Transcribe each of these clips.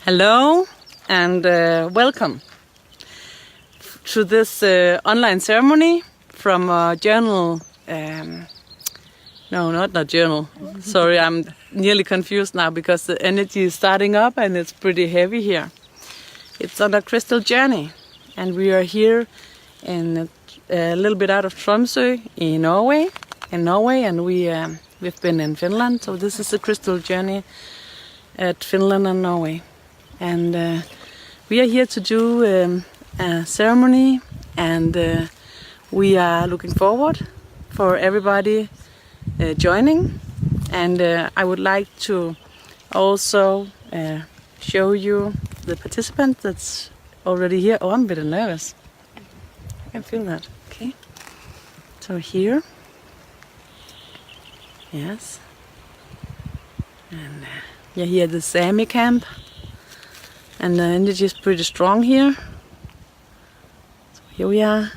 Hello and welcome to this online ceremony from a journal. No, not journal. Sorry, I'm nearly confused now because the energy is starting up and it's pretty heavy here. It's on a crystal journey, and we are here in a little bit out of Tromsø in Norway. And we've been in Finland, so this is a crystal journey at Finland and Norway. And we are here to do a ceremony, and we are looking forward for everybody joining. And I would like to also show you the participant that's already here. Oh, I'm a bit nervous. I can feel that. Okay. So here. Yes. And you're here at the Sami camp. And the energy is pretty strong here. So here we are.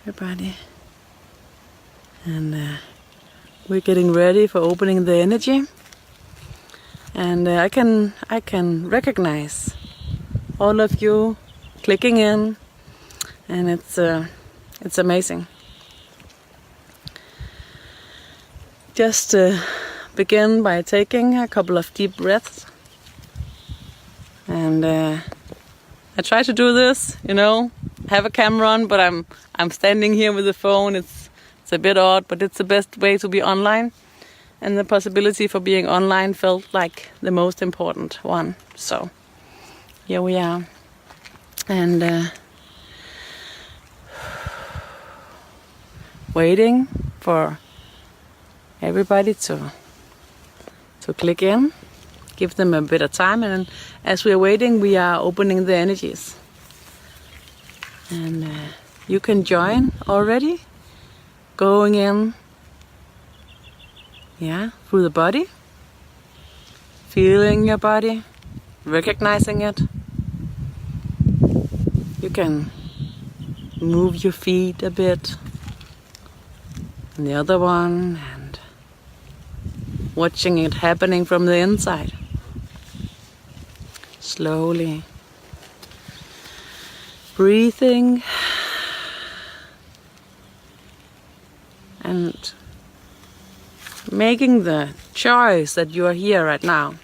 Everybody. And we're getting ready for opening the energy. And I can recognize all of you clicking in, and it's amazing. Just begin by taking a couple of deep breaths. And I try to do this, have a camera on, but I'm standing here with the phone. It's a bit odd, but it's the best way to be online. And the possibility for being online felt like the most important one. So here we are. And waiting for everybody to click in. Give them a bit of time, and as we are waiting, we are opening the energies. And you can join already, going in, through the body, feeling your body, recognizing it. You can move your feet a bit, and the other one, and watching it happening from the inside. Slowly breathing and making the choice that you are here right now.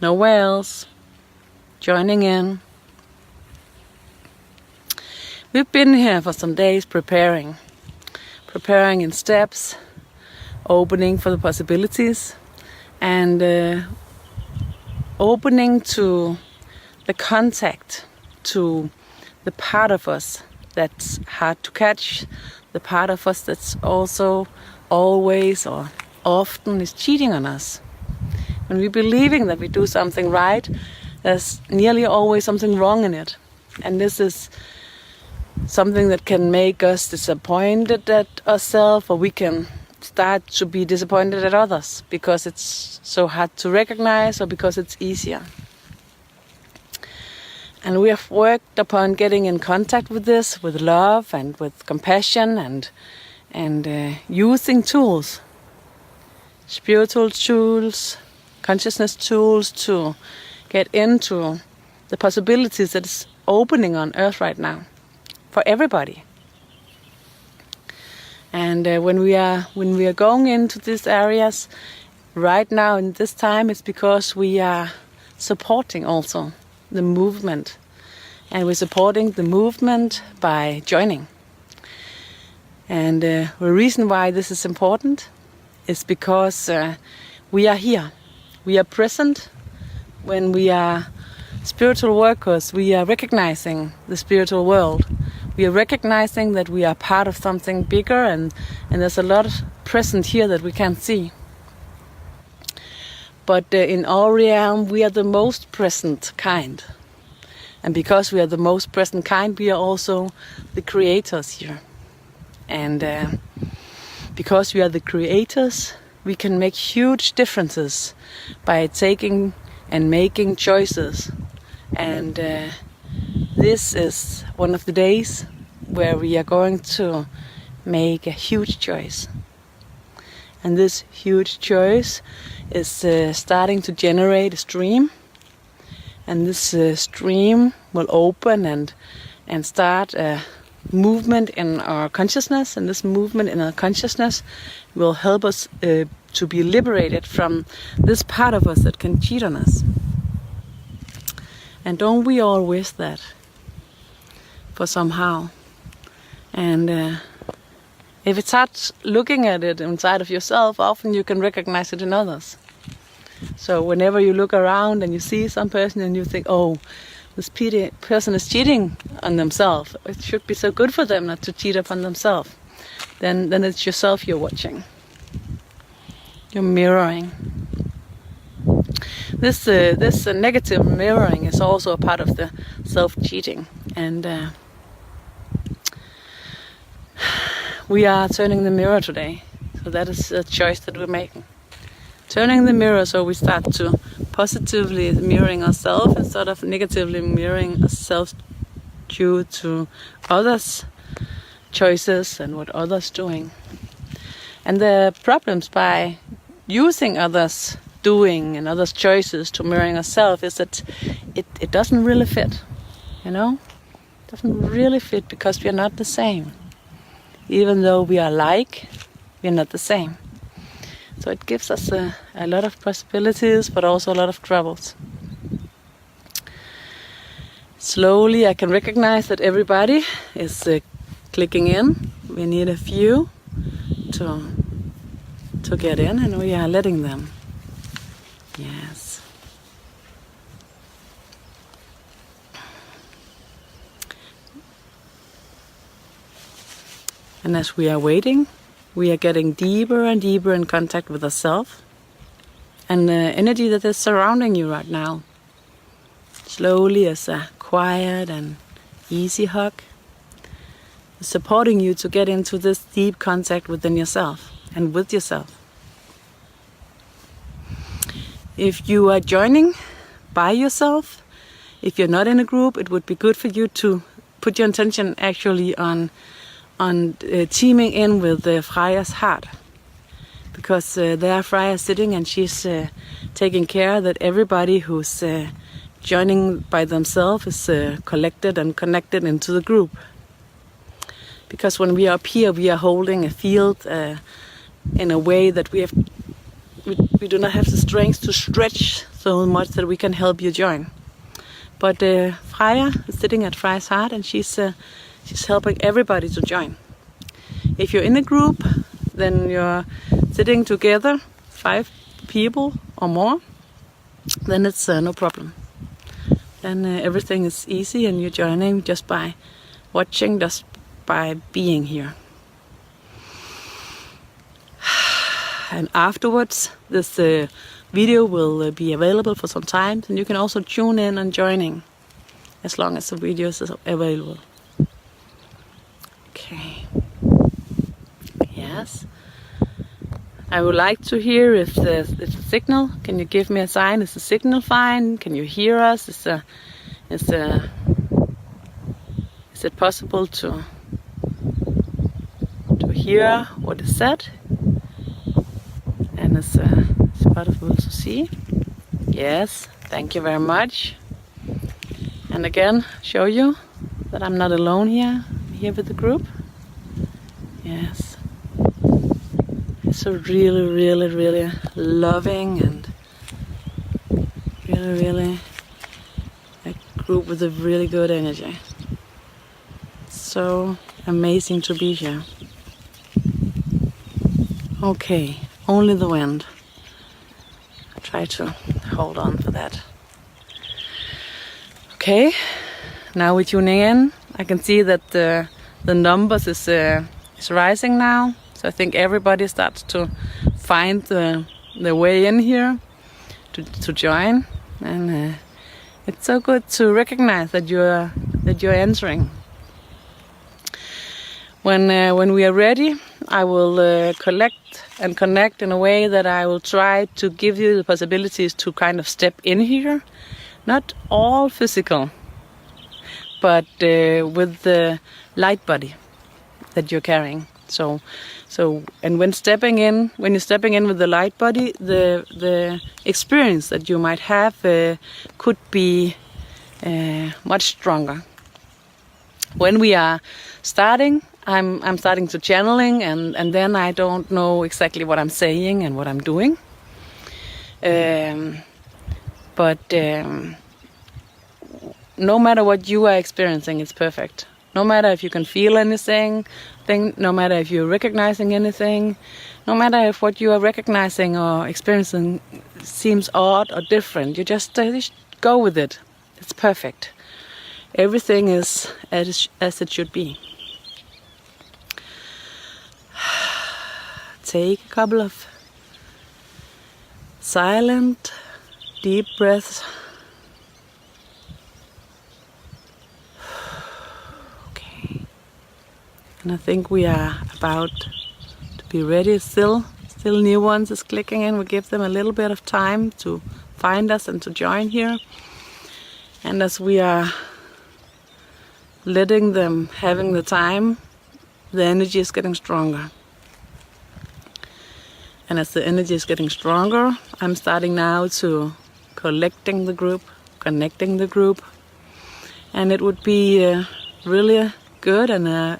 Nowhere else. Joining in. We've been here for some days preparing in steps, opening for the possibilities, and opening to the contact to the part of us that's hard to catch, the part of us that's also always or often is cheating on us. When we're believing that we do something right, there's nearly always something wrong in it. And this is something that can make us disappointed at ourselves, or we can start to be disappointed at others because it's so hard to recognize, or because it's easier. And we have worked upon getting in contact with this, with love and with compassion, and using tools, spiritual tools, consciousness tools, to get into the possibilities that is opening on Earth right now for everybody. And when we are going into these areas right now in this time, it's because we are supporting also the movement, and we're supporting the movement by joining. And the reason why this is important is because we are here, we are present. When we are spiritual workers, we are recognizing the spiritual world. We are recognizing that we are part of something bigger, and there's a lot present here that we can't see. But in our realm, we are the most present kind. And because we are the most present kind, we are also the creators here. And because we are the creators, we can make huge differences by taking and making choices. And this is one of the days where we are going to make a huge choice. And this huge choice is starting to generate a stream. And this stream will open and start a movement in our consciousness. And this movement in our consciousness will help us to be liberated from this part of us that can cheat on us. And don't we all wish that for somehow? And if it's hard looking at it inside of yourself, often you can recognize it in others. So whenever you look around and you see some person and you think, oh, this person is cheating on themselves, it should be so good for them not to cheat upon themselves, then it's yourself you're watching. You're mirroring. This negative mirroring is also a part of the self-cheating. And we are turning the mirror today. So that is a choice that we're making. Turning the mirror so we start to positively mirroring ourselves instead of negatively mirroring ourselves due to others' choices and what others doing. And the problems by using others' doing and others' choices to mirroring ourselves is that it doesn't really fit, you know? It doesn't really fit because we are not the same. Even though we are alike, we are not the same. So it gives us a lot of possibilities, but also a lot of troubles. Slowly I can recognize that everybody is clicking in. We need a few to get in, and we are letting them. Yes. And as we are waiting, we are getting deeper and deeper in contact with ourselves and the energy that is surrounding you right now. Slowly, as a quiet and easy hug, supporting you to get into this deep contact within yourself and with yourself. If you are joining by yourself, if you're not in a group, it would be good for you to put your attention actually on teaming in with Freya's heart, because there Freya sitting and she's taking care that everybody who's joining by themselves is collected and connected into the group. Because when we are up here, we are holding a field in a way that we do not have the strength to stretch so much that we can help you join. But Freya is sitting at Freya's heart and she's helping everybody to join. If you're in a group, then you're sitting together, 5 people or more, then it's no problem. Then everything is easy and you're joining just by watching, just by being here. And afterwards, this video will be available for some time, and you can also tune in and joining as long as the video is available. Okay. Yes. I would like to hear if there's a signal. Can you give me a sign? Is the signal fine? Can you hear us? Is it possible to hear what is said? And it's possible to see. Yes, thank you very much. And again, show you that I'm not alone here with the group. Yes. It's a really, really, really loving and really, really a group with a really good energy. So amazing to be here. Okay, only the wind. I'll try to hold on for that. Okay, now we're tuning in. I can see that the numbers is rising now. So I think everybody starts to find the way in here to join, and it's so good to recognize that you're entering. When we are ready, I will collect and connect in a way that I will try to give you the possibilities to kind of step in here, not all physical, but with the light body that you're carrying. So and when you're stepping in with the light body, the experience that you might have could be much stronger. When we are starting, I'm starting to channeling, and then I don't know exactly what I'm saying and what I'm doing. But no matter what you are experiencing, it's perfect. No matter if you can feel anything, no matter if you're recognizing anything, no matter if what you are recognizing or experiencing seems odd or different, you just go with it. It's perfect. Everything is as it should be. Take a couple of silent, deep breaths. Okay. And I think we are about to be ready. Still new ones is clicking in. We give them a little bit of time to find us and to join here. And as we are letting them, having the time, the energy is getting stronger. And as the energy is getting stronger, I'm starting now to collecting the group, connecting the group. And it would be really good and a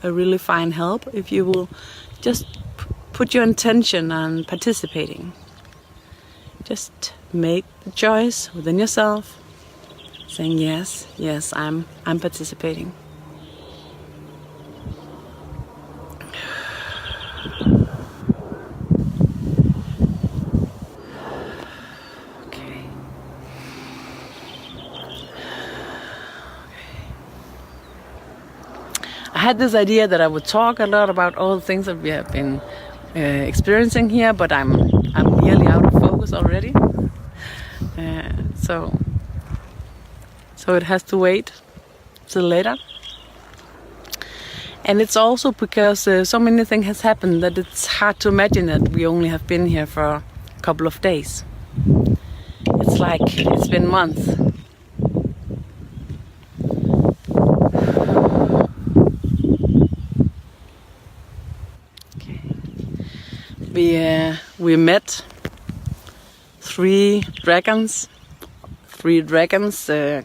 really fine help if you will just put your intention on participating. Just make the choice within yourself, saying yes, I'm participating. I had this idea that I would talk a lot about all the things that we have been experiencing here, but I'm nearly out of focus already. So it has to wait till later. And it's also because so many things has happened that it's hard to imagine that we only have been here for a couple of days. It's like it's been months. We met three dragons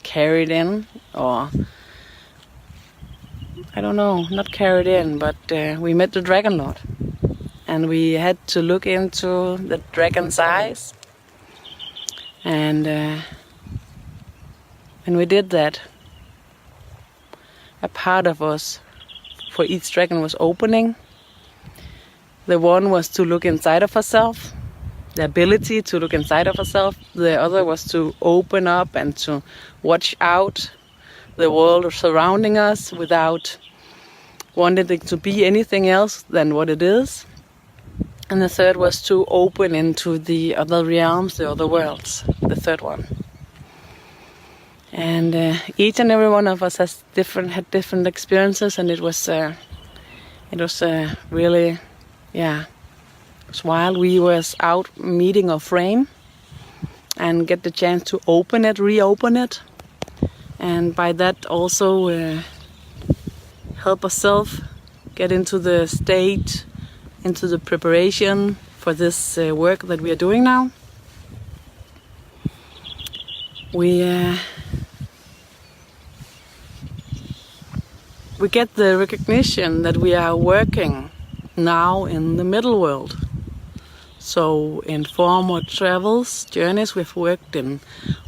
carried in, or I don't know, not carried in, but we met the Dragon Lord, and we had to look into the dragon's eyes, and when we did that, a part of us for each dragon was opening. The one was to look inside of herself, the ability to look inside of herself. The other was to open up and to watch out the world surrounding us without wanting it to be anything else than what it is. And the third was to open into the other realms, the other worlds, the third one. And each and every one of us had different experiences, and it was really. Yeah, it was while we was out meeting our frame and get the chance to reopen it, and by that also help ourselves get into the state, into the preparation for this work that we are doing now. We get the recognition that we are working now in the middle world. So in former journeys, we've worked in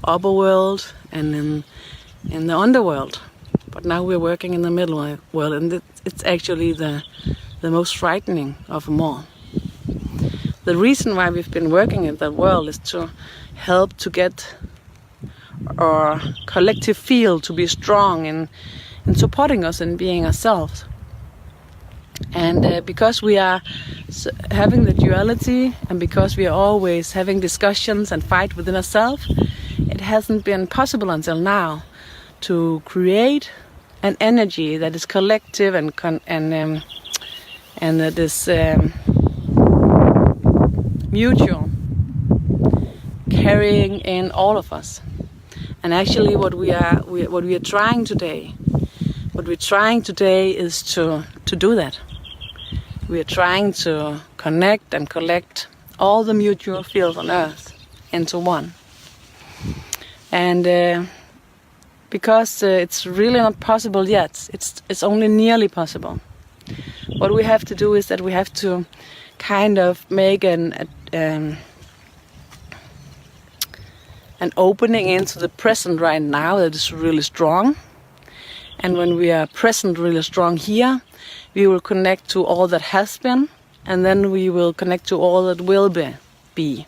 upper world and in the underworld, but now we're working in the middle world, and it's actually the most frightening of them all. The reason why we've been working in that world is to help to get our collective field to be strong in supporting us in being ourselves. And because we are having the duality, and because we are always having discussions and fight within ourselves, it hasn't been possible until now to create an energy that is collective and that is mutual, carrying in all of us. And actually, what we are trying today is to do that. we are trying to connect and collect all the mutual fields on Earth into one. And because it's really not possible yet, it's only nearly possible. What we have to do is that we have to kind of make an opening into the present right now that is really strong. And when we are present really strong here, we will connect to all that has been, and then we will connect to all that will be.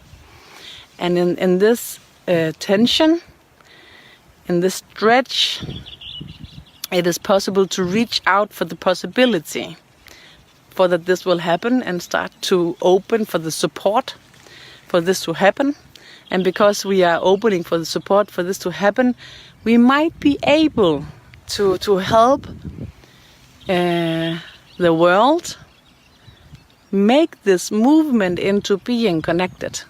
And in this tension, in this stretch, it is possible to reach out for the possibility for that this will happen, and start to open for the support for this to happen. And because we are opening for the support for this to happen, we might be able to help the world make this movement into being connected.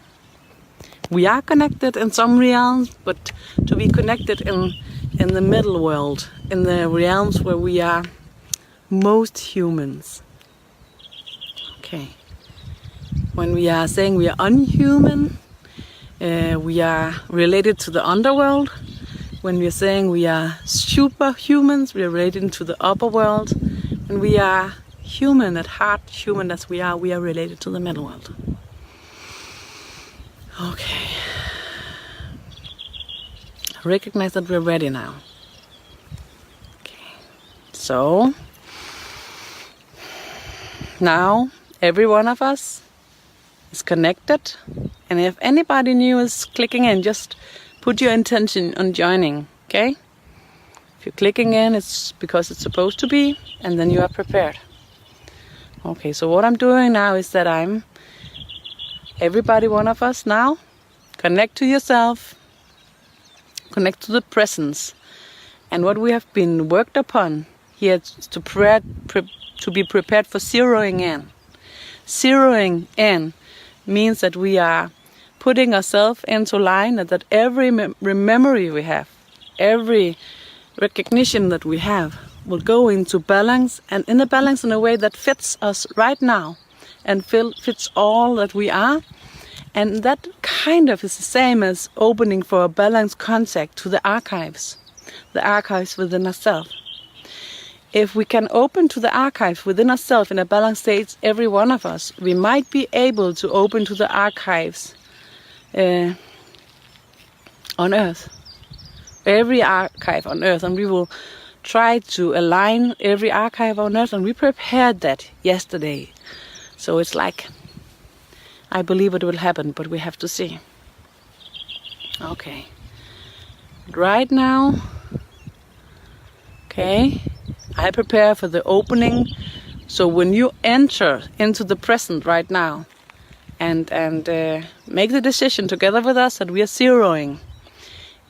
We are connected in some realms, but to be connected in the middle world, in the realms where we are most humans. Okay. When we are saying we are unhuman, we are related to the underworld. When we are saying we are superhumans, we are related to the upper world. When we are human at heart, human as we are related to the middle world. Okay. Recognize that we're ready now. Okay. So, now every one of us is connected. And if anybody new is clicking in, just put your intention on joining, okay? If you're clicking in, it's because it's supposed to be, and then you are prepared. Okay, so what I'm doing now is that everybody one of us now, connect to yourself, connect to the presence. And what we have been worked upon here is to be prepared for zeroing in. Zeroing in means that we are putting ourselves into line, and that every memory we have, every recognition that we have will go into balance, and in a balance in a way that fits us right now and fits all that we are. And that kind of is the same as opening for a balanced contact to the archives within ourselves. If we can open to the archives within ourselves in a balanced state, every one of us, we might be able to open to the archives on Earth. Every archive on Earth, and we will try to align every archive on Earth, and we prepared that yesterday. So it's like, I believe it will happen, but we have to see. Okay. Right now, okay, I prepare for the opening. So when you enter into the present right now and make the decision together with us that we are zeroing,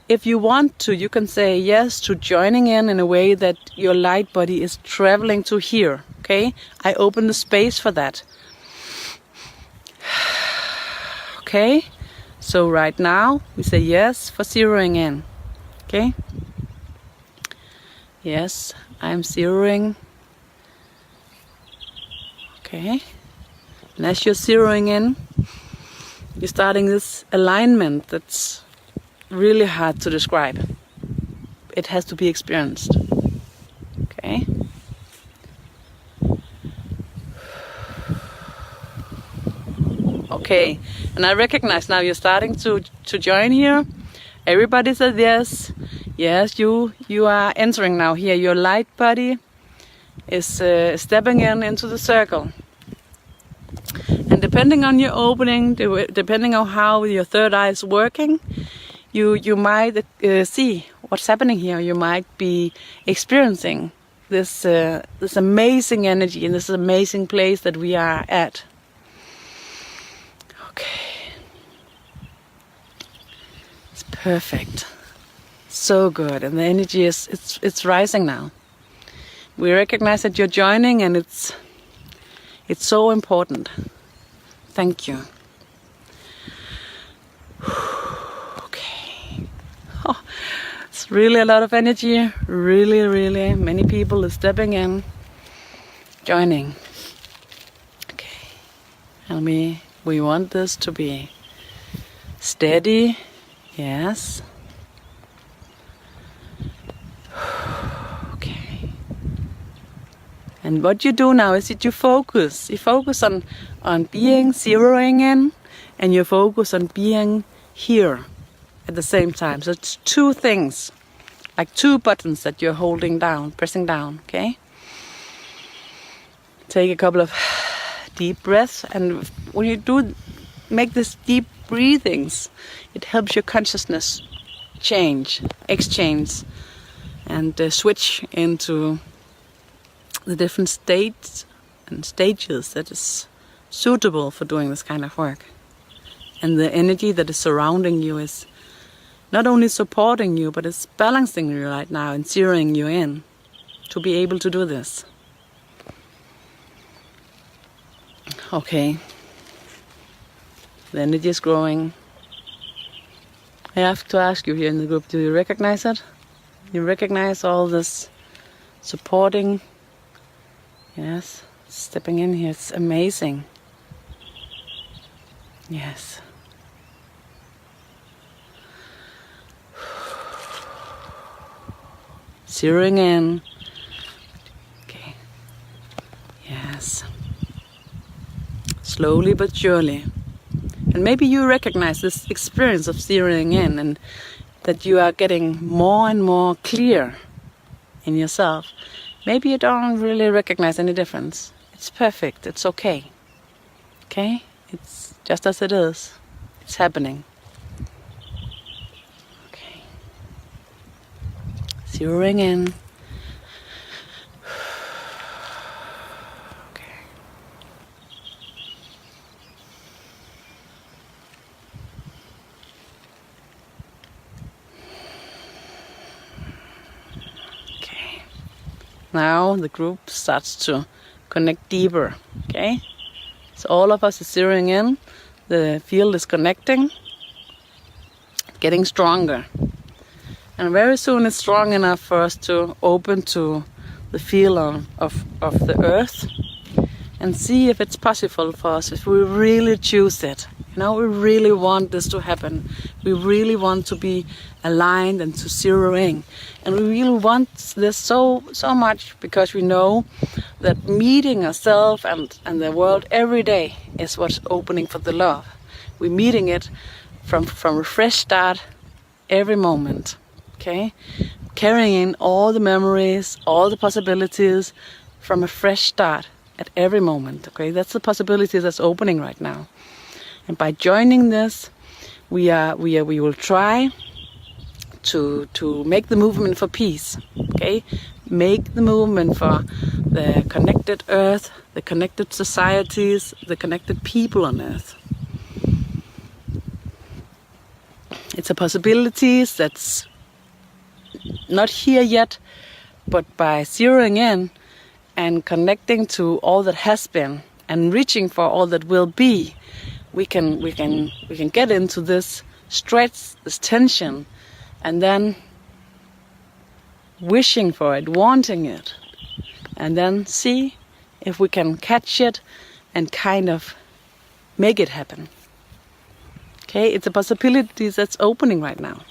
if you want to, you can say yes to joining in a way that your light body is traveling to here. Okay, I open the space for that. Okay, so right now we say yes for zeroing in. Okay, yes, I'm zeroing. Okay, and as you're zeroing in, you're starting this alignment that's really hard to describe. It has to be experienced. Okay. Okay, and I recognize now you're starting to join here. Everybody said yes. Yes, you are entering now here. Your light body is stepping into the circle. And depending on your opening, depending on how your third eye is working, you might see what's happening here. You might be experiencing this amazing energy in this amazing place that we are at. Okay, it's perfect, so good, and the energy it's rising now. We recognize that you're joining, and it's so important. Thank you. Okay. Oh, it's really a lot of energy. Really, really many people are stepping in, joining. And we want this to be steady. Yes. Okay. And what you do now is that you focus. You focus on being zeroing in, and you focus on being here at the same time. So it's two things, like two buttons that you're holding down, pressing down, okay? Take a couple of deep breaths, and when you do make this deep breathings, it helps your consciousness exchange, and switch into the different states and stages that is suitable for doing this kind of work. And the energy that is surrounding you is not only supporting you, but it's balancing you right now and zeroing you in to be able to do this. Okay. The energy is growing. I have to ask you here in the group, do you recognize it? You recognize all this supporting? Yes, stepping in here, it's amazing. Yes. Zeroing in. Okay. Yes. Slowly but surely. And maybe you recognize this experience of zeroing in, and that you are getting more and more clear in yourself. Maybe you don't really recognize any difference. It's perfect. It's okay. Okay? It's just as it is. It's happening. Okay. Zeroing in. Okay. Okay. Now the group starts to connect deeper. Okay? So all of us is zeroing in. The field is connecting, getting stronger. And very soon it's strong enough for us to open to the feel of the earth and see if it's possible for us, if we really choose it. You know, we really want this to happen. We really want to be aligned and to zero in. And we really want this so much because we know that meeting ourselves and the world every day is what's opening for the love. We're meeting it from a fresh start every moment. Okay? Carrying in all the memories, all the possibilities from a fresh start at every moment. Okay? That's the possibility that's opening right now. And by joining this, we will try to make the movement for peace. Okay? Make the movement for the connected earth, the connected societies, the connected people on earth. It's a possibility that's not here yet, but by zeroing in and connecting to all that has been and reaching for all that will be, we can get into this stretch, this tension, and then wishing for it, wanting it, and then see if we can catch it and kind of make it happen. Okay, it's a possibility that's opening right now.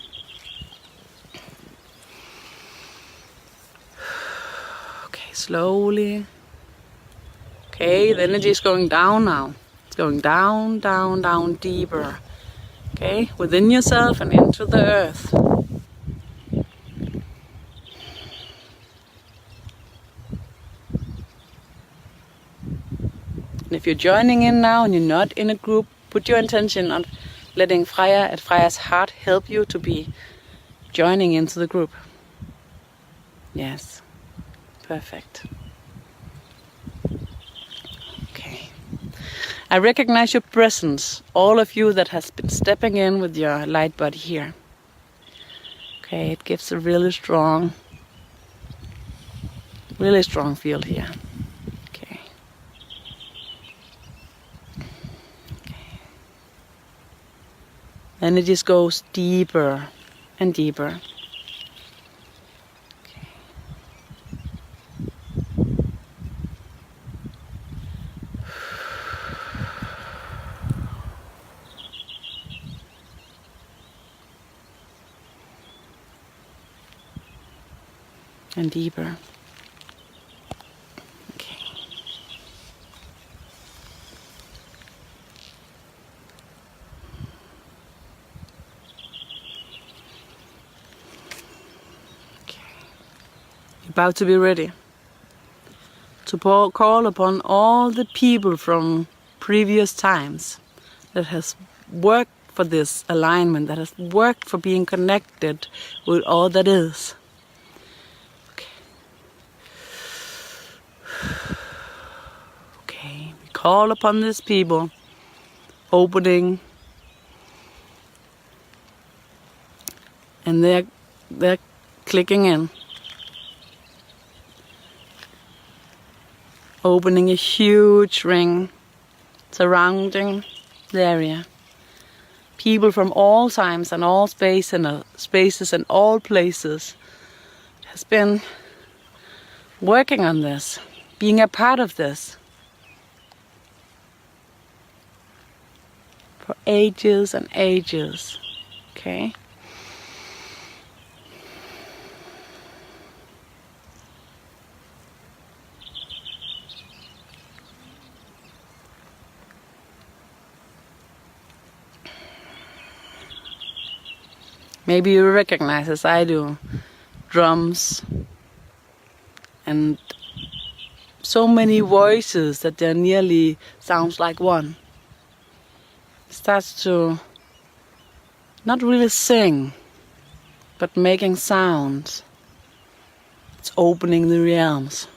Okay, slowly. Okay, the energy is going down now. It's going down, down, down, deeper. Okay, within yourself and into the earth. And if you're joining in now and you're not in a group, put your intention on letting Freya at Freya's heart help you to be joining into the group. Yes, perfect. Okay. I recognize your presence, all of you that has been stepping in with your light body here. Okay, it gives a really strong field here. Okay. And it just goes deeper and deeper. Okay. and deeper. Okay. Okay. You're about to be ready to call upon all the people from previous times that has worked for this alignment, that has worked for being connected with all that is. Okay. Okay, we call upon these people, opening, and they're clicking in. Opening a huge ring surrounding the area. People from all times and all spaces and all places has been working on this, being a part of this for ages and ages. Okay? Maybe you recognize, as I do, drums and so many voices that they nearly sounds like one. It starts to not really sing, but making sounds. It's opening the realms.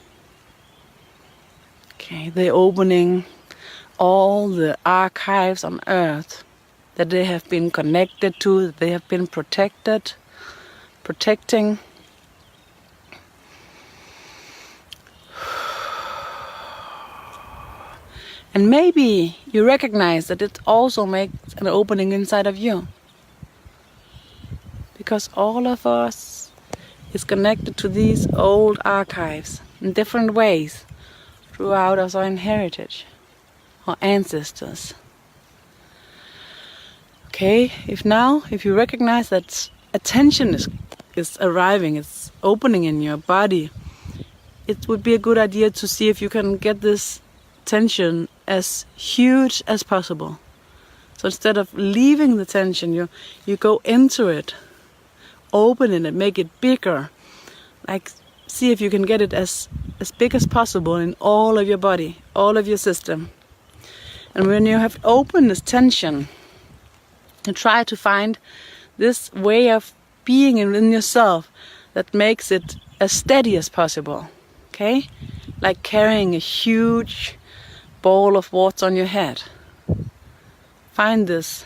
Okay, they're opening all the archives on earth that they have been connected to, that they have been protecting. And maybe you recognize that it also makes an opening inside of you. Because all of us is connected to these old archives in different ways throughout our own heritage, our ancestors. Okay, if you recognize that attention is arriving, it's opening in your body, it would be a good idea to see if you can get this tension as huge as possible. So instead of leaving the tension, you go into it, open it, make it bigger. Like, see if you can get it as big as possible in all of your body, all of your system. And when you have opened this tension, and try to find this way of being in yourself that makes it as steady as possible. Okay? Like carrying a huge ball of water on your head. Find this.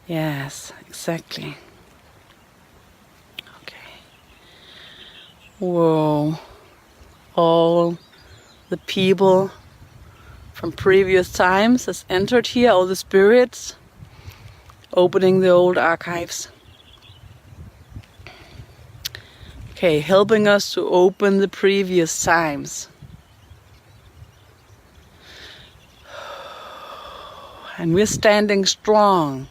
Yes, exactly. Okay. Whoa. All the people from previous times has entered here, all the spirits. Opening the old archives. Okay, helping us to open the previous times. And we're standing strong,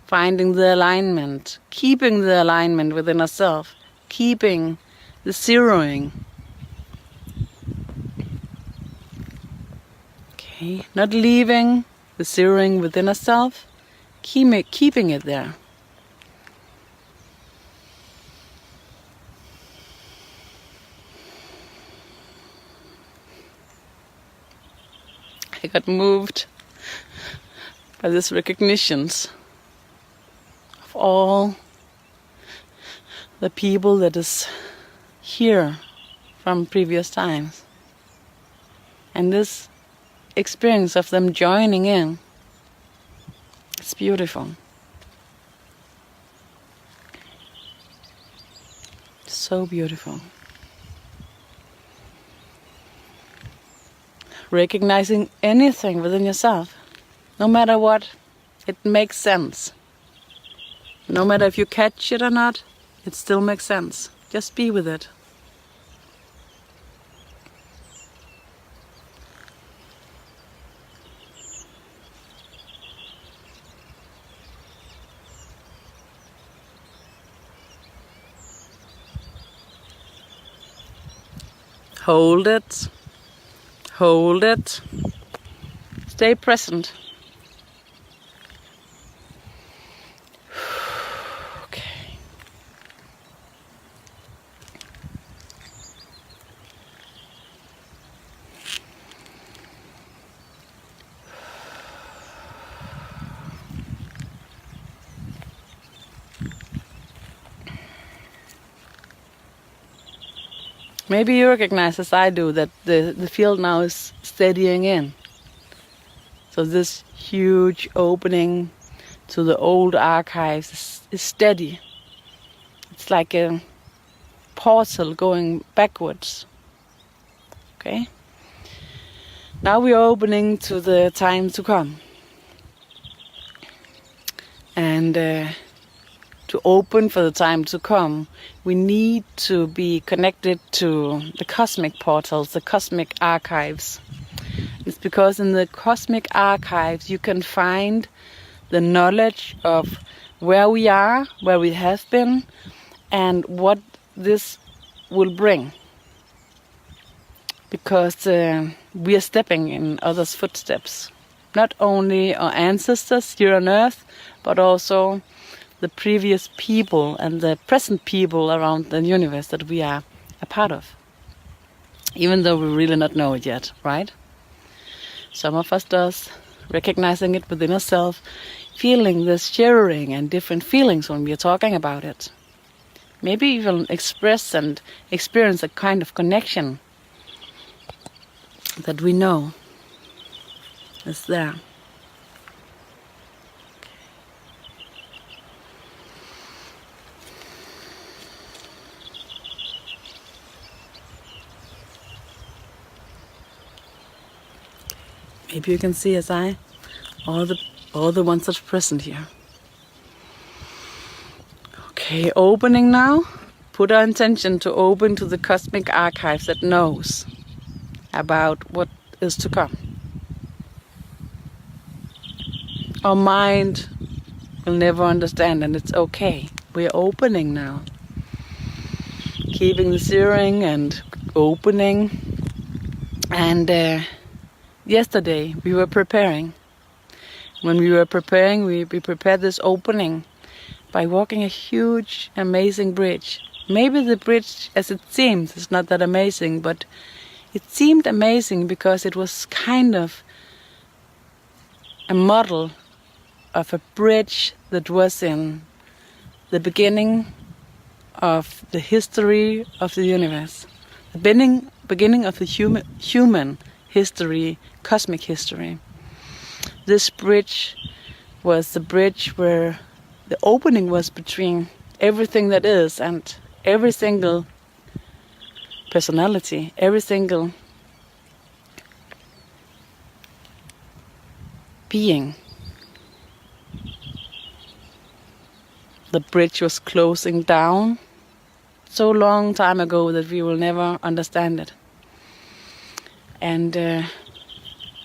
finding the alignment, keeping the alignment within ourselves, keeping the zeroing. Okay, not leaving the zeroing within ourselves. Keeping it there. I got moved by this recognitions of all the people that is here from previous times. And this experience of them joining in. It's beautiful. So beautiful. Recognizing anything within yourself, no matter what, it makes sense. No matter if you catch it or not, it still makes sense. Just be with it. Hold it. Hold it. Stay present. Okay. Maybe you recognize, as I do, that the field now is steadying in. So this huge opening to the old archives is steady. It's like a portal going backwards. Okay? Now we are opening to the time to come. And to open for the time to come, we need to be connected to the cosmic portals, the cosmic archives. It's because in the cosmic archives you can find the knowledge of where we are, where we have been, and what this will bring. Because we are stepping in others' footsteps. Not only our ancestors here on Earth, but also the previous people and the present people around the universe that we are a part of. Even though we really not know it yet, right? Some of us does, recognizing it within ourselves, feeling this sharing and different feelings when we are talking about it. Maybe even express and experience a kind of connection that we know is there. Maybe you can see as I, all the ones that are present here. Okay, opening now. Put our intention to open to the cosmic archives that knows about what is to come. Our mind will never understand, and it's okay. We're opening now. Keeping the zeroing and opening. And yesterday we were preparing. When we were preparing, we prepared this opening by walking a huge, amazing bridge. Maybe the bridge, as it seems, is not that amazing, but it seemed amazing because it was kind of a model of a bridge that was in the beginning of the history of the universe. The beginning of the human history, cosmic history. This bridge was the bridge where the opening was between everything that is and every single personality, every single being. The bridge was closing down so long time ago that we will never understand it. And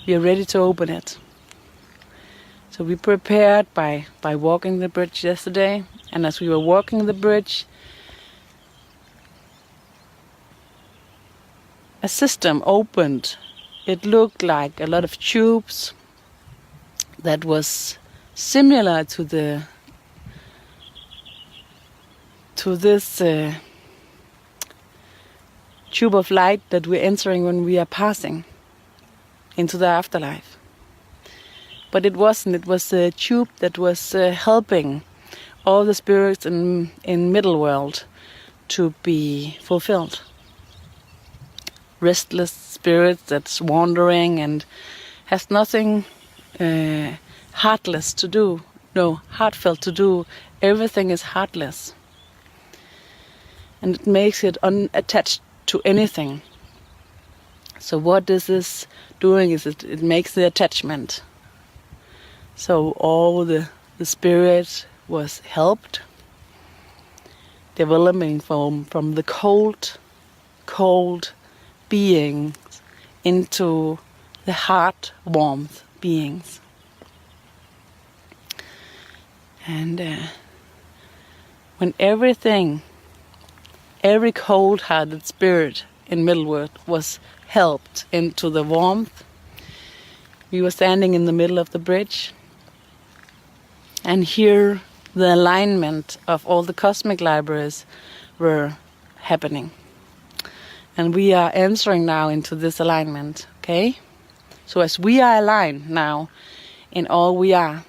we are ready to open it. So we prepared by walking the bridge yesterday, and as we were walking the bridge, a system opened. It looked like a lot of tubes that was similar to this tube of light that we're entering when we are passing into the afterlife. But it wasn't. It was a tube that was helping all the spirits in middle world to be fulfilled. Restless spirits that's wandering and has nothing heartless to do. No, heartfelt to do. Everything is heartless. And it makes it unattached to anything. So what this is doing is it makes the attachment. So all the spirit was helped developing from the cold beings into the heart warmth beings. And when every cold-hearted spirit in Middlewood was helped into the warmth. We were standing in the middle of the bridge, and here the alignment of all the cosmic libraries were happening. And we are entering now into this alignment, okay? So as we are aligned now in all we are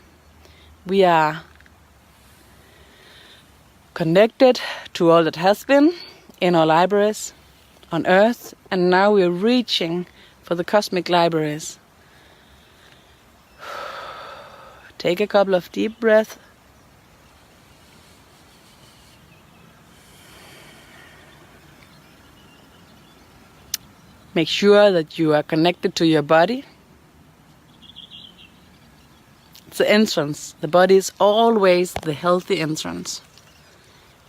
connected to all that has been in our libraries on Earth, and now we are reaching for the cosmic libraries. Take a couple of deep breaths. Make sure that you are connected to your body. It's the entrance. The body is always the healthy entrance.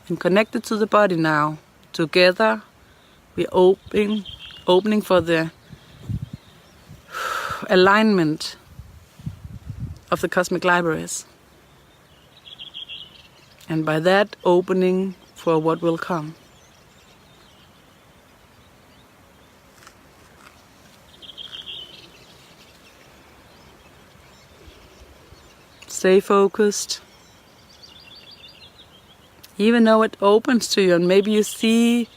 And connected to the body now, together, we're opening for the alignment of the cosmic libraries. And by that, opening for what will come. Stay focused. Even though it opens to you, and maybe you see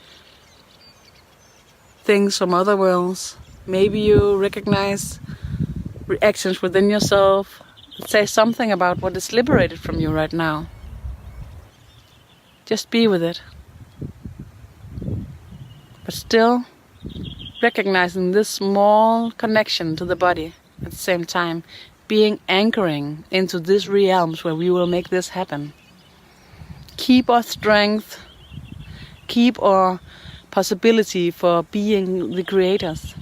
things from other worlds, maybe you recognize reactions within yourself that say something about what is liberated from you right now. Just be with it. But still recognizing this small connection to the body at the same time, being anchoring into these realms where we will make this happen. Keep our strength, keep our possibility for being the creators,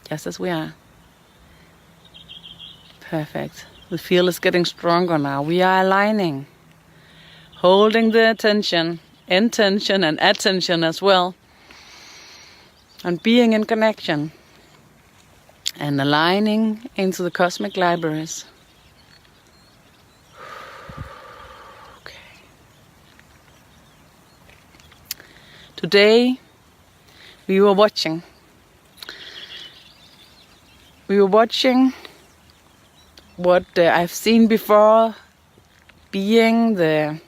just as we are. Perfect. The field is getting stronger now. We are aligning, holding the intention and attention as well, and being in connection and aligning into the cosmic libraries. Today, we were watching what I've seen before, being the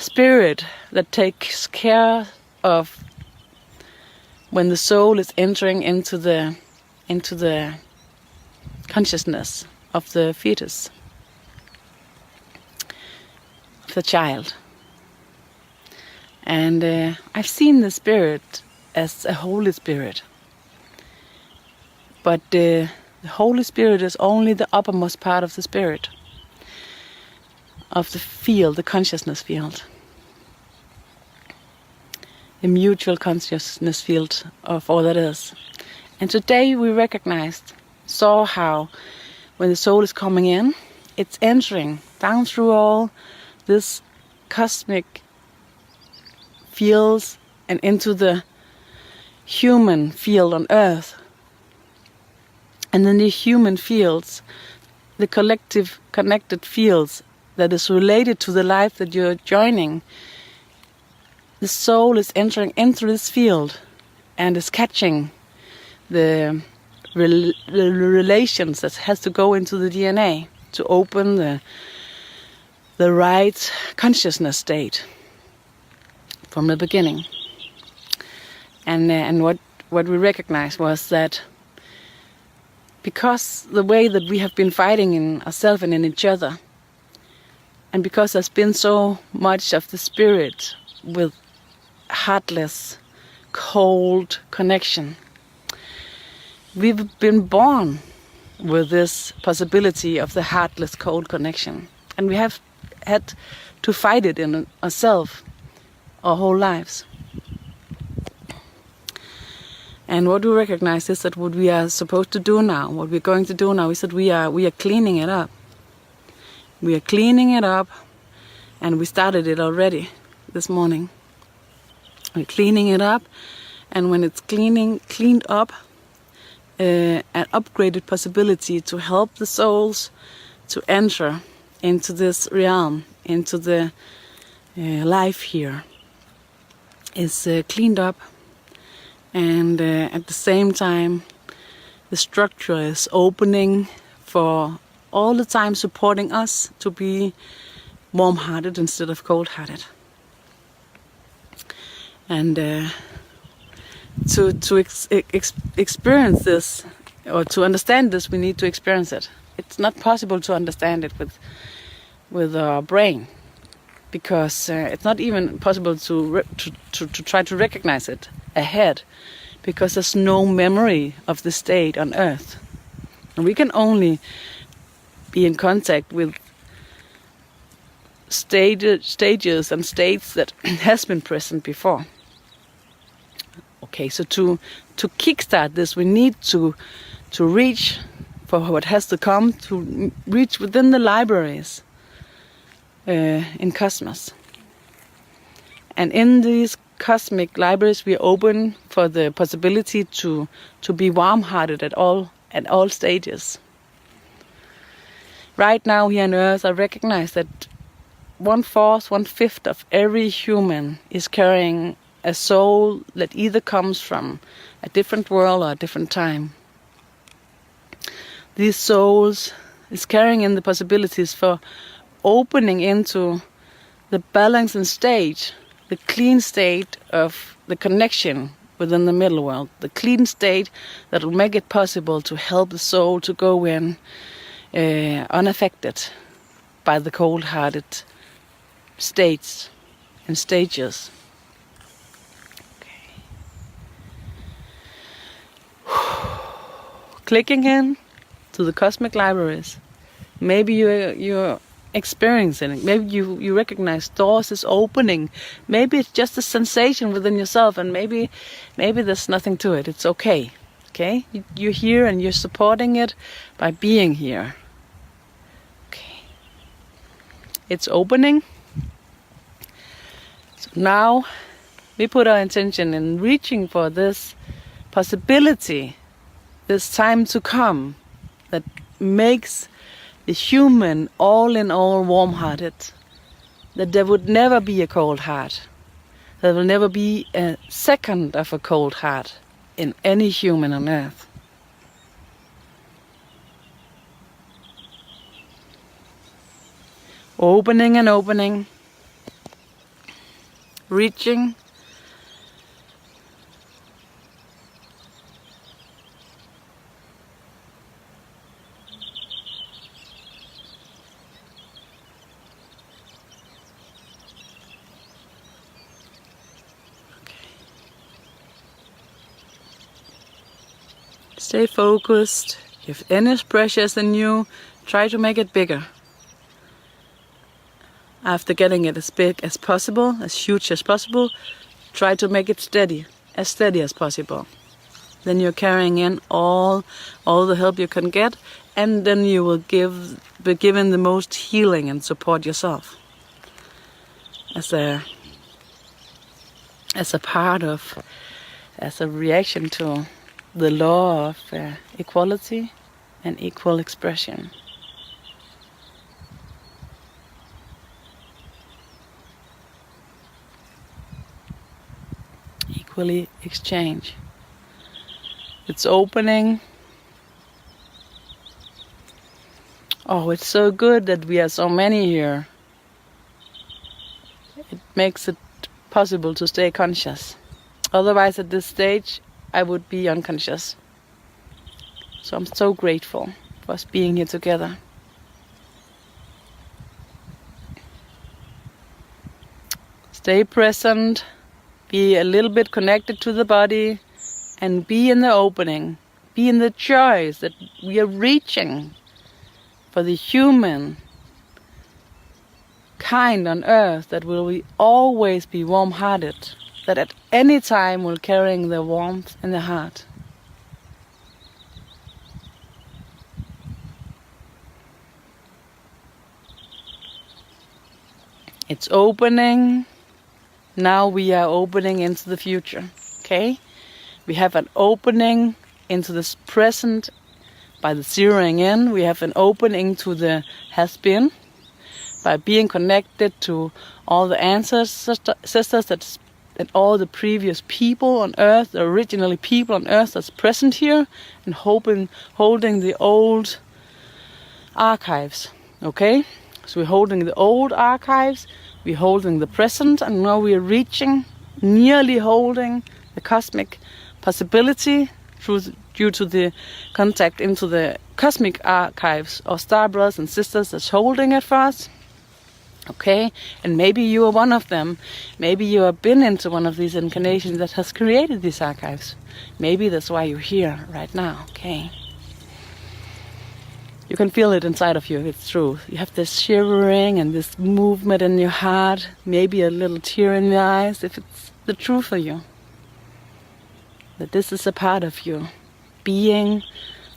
spirit that takes care of when the soul is entering into the consciousness of the fetus, of the child. And I've seen the spirit as a Holy Spirit. But the Holy Spirit is only the uppermost part of the spirit, of the field, the consciousness field. The mutual consciousness field of all that is. And today we saw how when the soul is coming in, it's entering down through all this cosmic fields and into the human field on Earth. And then the human fields, the collective connected fields that is related to the life that you're joining, the soul is entering into this field and is catching the relations that has to go into the DNA to open the right consciousness state from the beginning. And what we recognized was that because the way that we have been fighting in ourselves and in each other, and because there's been so much of the spirit with heartless, cold connection, we've been born with this possibility of the heartless, cold connection. And we have had to fight it in ourselves our whole lives. And what we recognize is that what we are supposed to do now, what we're going to do now, is that we are cleaning it up. We are cleaning it up, and we started it already this morning. We're cleaning it up, and when it's cleaned up, an upgraded possibility to help the souls to enter into this realm, into the life here, is cleaned up, and at the same time the structure is opening for all the time, supporting us to be warm-hearted instead of cold-hearted. And to experience this, or to understand this, we need to experience it. It's not possible to understand it with our brain, because it's not even possible to try to recognize it ahead, because there's no memory of the state on Earth, and we can only be in contact with stages and states that has been present before. Okay, so to kickstart this, we need to reach for what has to come, to reach within the libraries in Cosmos. And in these cosmic libraries, we are open for the possibility to be warm-hearted at all stages. Right now here on Earth, I recognize that 1/4, 1/5 of every human is carrying a soul that either comes from a different world or a different time. These souls is carrying in the possibilities for opening into the balancing state, the clean state of the connection within the middle world, the clean state that will make it possible to help the soul to go in unaffected by the cold-hearted states and stages. Okay. Clicking in to the cosmic libraries. Maybe you're experiencing it. Maybe you recognize doors is opening. Maybe it's just a sensation within yourself, and maybe there's nothing to it. It's okay. Okay? You're here and you're supporting it by being here. Okay. It's opening. So now we put our intention in reaching for this possibility, this time to come, that makes the human all in all warm-hearted, that there would never be a cold heart, there will never be a second of a cold heart in any human on Earth. Opening and opening, reaching, stay focused. If any pressure is in you, try to make it bigger. After getting it as big as possible, as huge as possible, try to make it steady as possible. Then you're carrying in all the help you can get, and then you will be given the most healing and support yourself. As a part of, as a reaction to the law of equality and equal expression. Equally exchange. It's opening. Oh, it's so good that we are so many here. It makes it possible to stay conscious. Otherwise, at this stage, I would be unconscious. So I'm so grateful for us being here together. Stay present, be a little bit connected to the body, and be in the opening, be in the joys that we are reaching for the human kind on Earth that will always be warm-hearted, that at any time will carrying the warmth in the heart. It's opening. Now we are opening into the future. Okay? We have an opening into this present by the zeroing in. We have an opening to the has been by being connected to all the ancestors that at all the previous people on Earth, the originally people on Earth that's present here, and holding the old archives. Okay, so we're holding the old archives, we're holding the present, and now we're reaching, nearly holding the cosmic possibility due to the contact into the cosmic archives of star brothers and sisters that's holding it for us. Okay, and maybe you are one of them. Maybe you have been into one of these incarnations that has created these archives. Maybe that's why you're here right now. Okay, you can feel it inside of you. It's true. You have this shivering and this movement in your heart. Maybe a little tear in your eyes, if it's the truth for you. That this is a part of your being.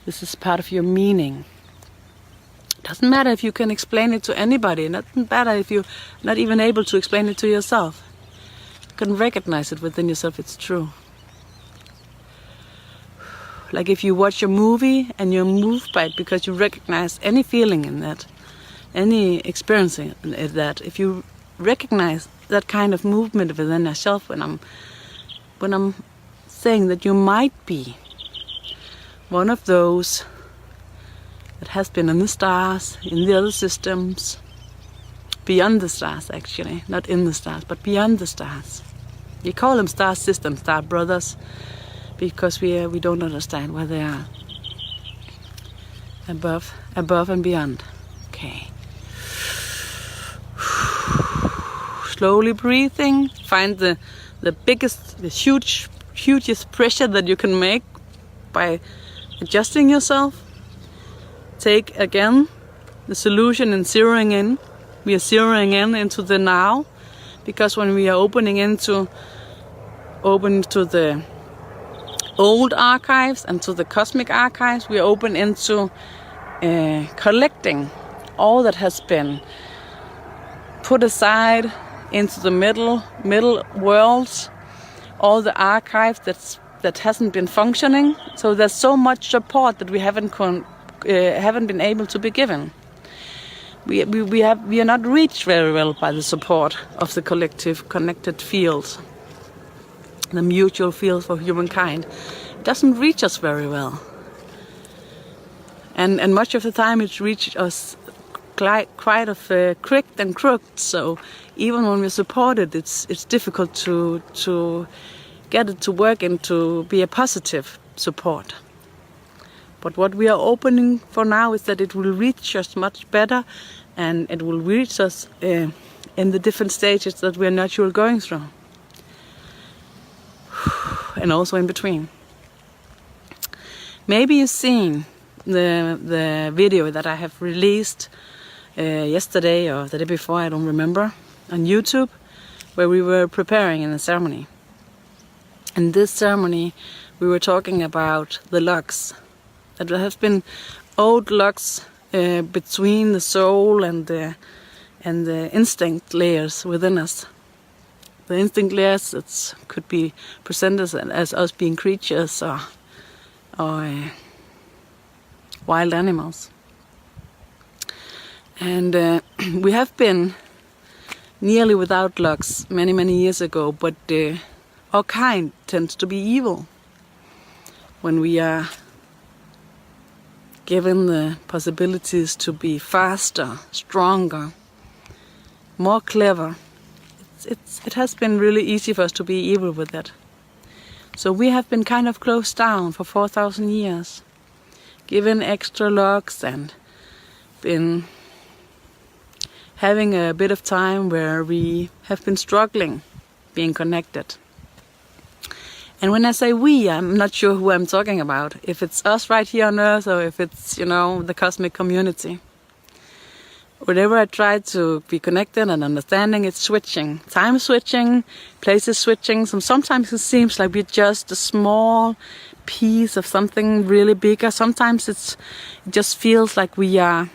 This is part of your meaning. Doesn't matter if you can explain it to anybody. It doesn't matter if you're not even able to explain it to yourself. You can recognize it within yourself. It's true. Like if you watch a movie and you're moved by it because you recognize any feeling in that, any experiencing in that. If you recognize that kind of movement within yourself, when I'm saying that you might be one of those that has been in the stars, in the other systems, beyond the stars actually, not in the stars, but beyond the stars. We call them star systems, star brothers, because we don't understand where they are. Above and beyond. Okay. Slowly breathing. Find the biggest, the hugest pressure that you can make by adjusting yourself. Take again the solution and zeroing in. We are zeroing in into the now, because when we are open to the old archives and to the cosmic archives, we are open into collecting all that has been put aside into the middle worlds, all the archives that hasn't been functioning. So there's so much support that we haven't been able to be given. We are not reached very well by the support of the collective connected fields, the mutual field for humankind. It doesn't reach us very well, and much of the time it reaches us quite of cricked and crooked. So even when we're supported, it's difficult to get it to work and to be a positive support. But what we are opening for now is that it will reach us much better, and it will reach us in the different stages that we're naturally going through, and also in between. Maybe you've seen the video that I have released yesterday or the day before, I don't remember, on YouTube, where we were preparing in a ceremony. In this ceremony, we were talking about the locks. That there have been old locks between the soul and the instinct layers within us. The instinct layers that could be presented as us being creatures or wild animals. And we have been nearly without locks many years ago, but our kind tends to be evil when we are given the possibilities to be faster, stronger, more clever. It has been really easy for us to be evil with it. So we have been kind of closed down for 4,000 years, given extra locks, and been having a bit of time where we have been struggling being connected. And when I say we, I'm not sure who I'm talking about. If it's us right here on Earth, or if it's, the cosmic community. Whenever I try to be connected and understanding, it's switching. Time switching, places switching. Sometimes it seems like we're just a small piece of something really bigger. Sometimes it just feels like we are,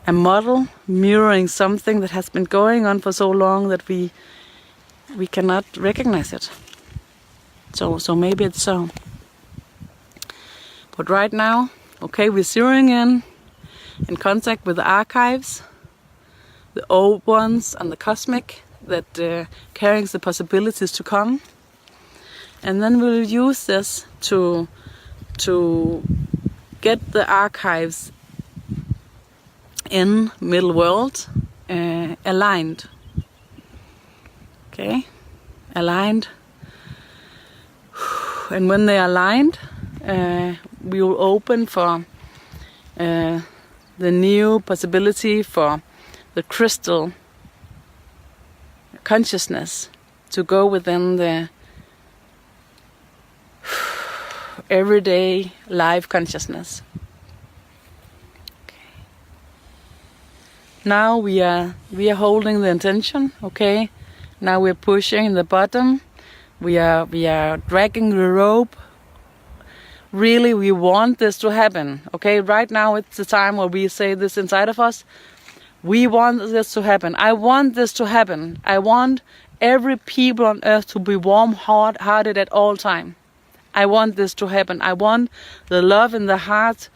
a model mirroring something that has been going on for so long that we cannot recognize it. So maybe it's so. But right now, okay, we're zeroing in contact with the archives, the old ones and the cosmic, that carries the possibilities to come. And then we'll use this to get the archives in Middle World aligned. Okay, aligned. And when they are aligned, we will open for the new possibility for the crystal consciousness to go within the everyday life consciousness. Okay. Now we are holding the intention. Okay. Now we're pushing the bottom. We are dragging the rope. Really, we want this to happen. Okay. Right now it's the time where we say this inside of us. We want this to happen. I want this to happen. I want every people on earth to be warm-hearted at all time. I want this to happen. I want the love in the heart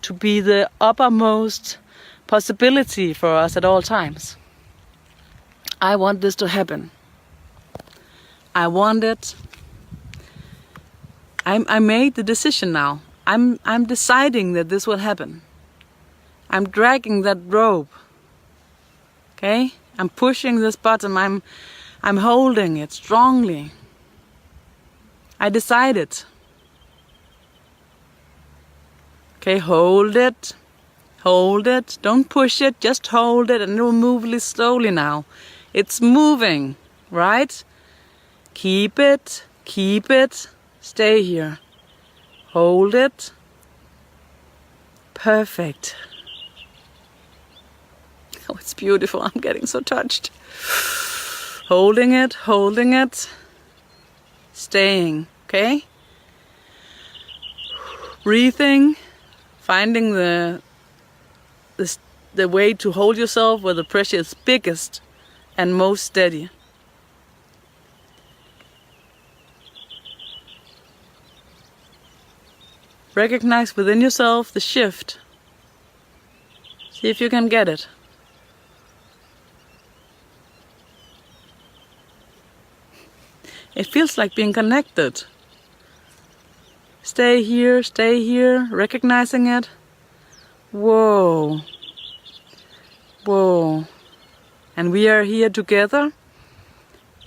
to be the uppermost possibility for us at all times. I want this to happen. I want it. I made the decision now. I'm deciding that this will happen. I'm dragging that rope. Okay? I'm pushing this bottom. I'm holding it strongly. I decided. Okay, hold it. Hold it. Don't push it. Just hold it and it will move slowly now. It's moving, right? Keep it. Keep it. Stay here. Hold it. Perfect. Oh, it's beautiful. I'm getting so touched. Holding it. Holding it. Staying, okay? Breathing, finding the way to hold yourself where the pressure is biggest and most steady. Recognize within yourself the shift. See if you can get it. It feels like being connected. Stay here, recognizing it. Whoa. Whoa. And we are here together,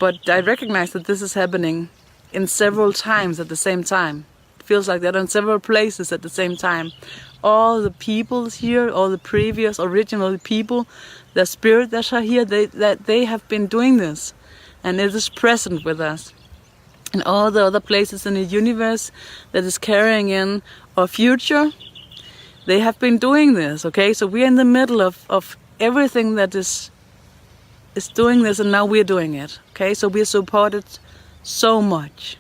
but I recognize that this is happening in several times at the same time. It feels like that in several places at the same time. All the peoples here, all the previous original people, the spirit that are here, they have been doing this. And it is present with us. And all the other places in the universe that is carrying in our future, they have been doing this, okay? So we're in the middle of everything that is doing this, and now we're doing it, okay? So we're supported so much,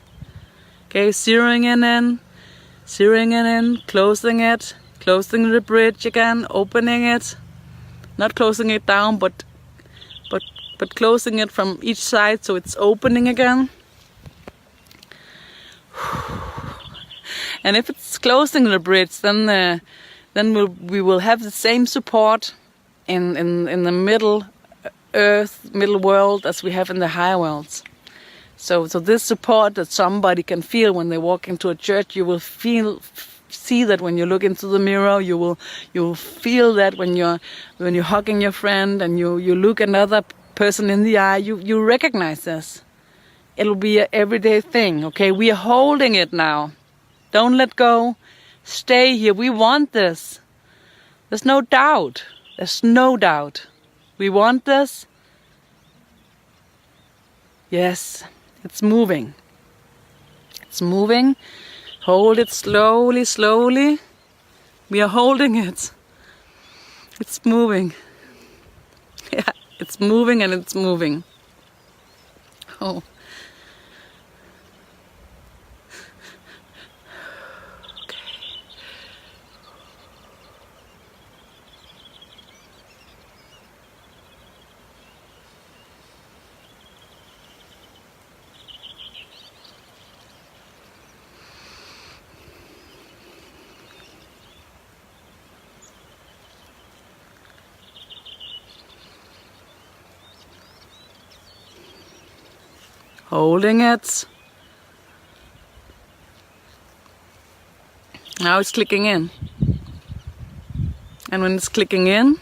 okay? Zeroing in, closing it, closing the bridge again, opening it, not closing it down, but closing it from each side so it's opening again. And if it's closing the bridge, then we will have the same support in the middle earth, middle world as we have in the higher worlds. So this support that somebody can feel when they walk into a church, you will see that when you look into the mirror. You will feel that when you're hugging your friend and you look another person in the eye. You recognize this. It'll be an everyday thing, okay? We are holding it now. Don't let go. Stay here. We want this. There's no doubt. There's no doubt. We want this. Yes, it's moving. It's moving. Hold it slowly, slowly. We are holding it. It's moving. Yeah, it's moving and it's moving. Oh. holding it. Now it's clicking in. And when it's clicking in,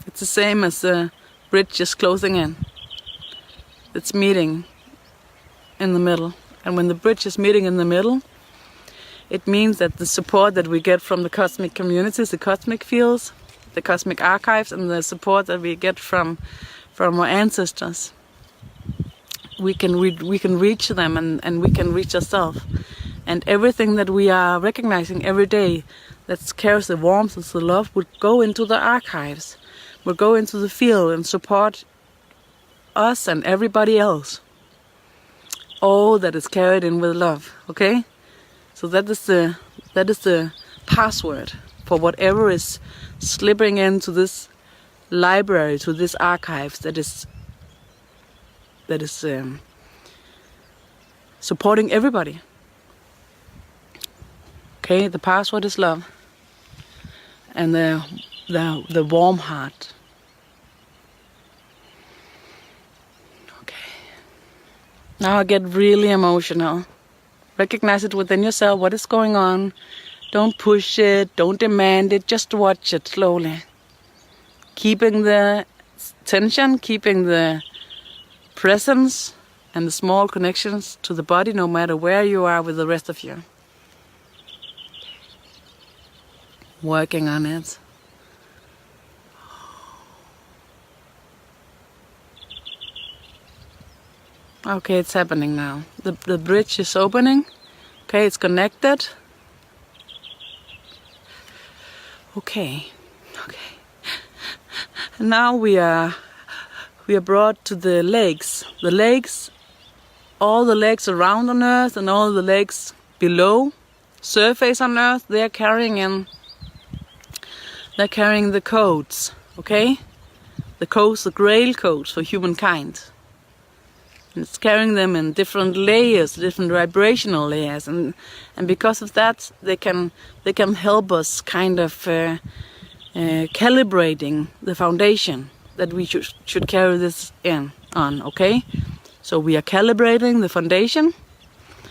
it's the same as the bridge is closing in. It's meeting in the middle. And when the bridge is meeting in the middle, it means that the support that we get from the cosmic communities, the cosmic fields, the cosmic archives, and the support that we get from our ancestors, we can reach them, and we can reach ourselves. And everything that we are recognizing every day that carries the warmth of the love would go into the archives, would go into the field and support us and everybody else. All that is carried in with love, okay? So that is the password for whatever is slipping into this library, to this archives that is supporting everybody. Okay, the password is love, and the warm heart. Okay. Now I get really emotional. Recognize it within yourself, what is going on. Don't push it, don't demand it, just watch it slowly. Keeping the tension, keeping the presence and the small connections to the body, no matter where you are with the rest of you. Working on it. Okay, it's happening now. The bridge is opening. Okay, it's connected. Okay. And now we are brought to the lakes. The lakes, all the lakes around on Earth and all the lakes below, surface on Earth, they're carrying the codes, okay? The codes, the grail codes for humankind. And it's carrying them in different layers, different vibrational layers, and because of that, they can help us kind of calibrating the foundation that we should carry this on, okay? So we are calibrating the foundation,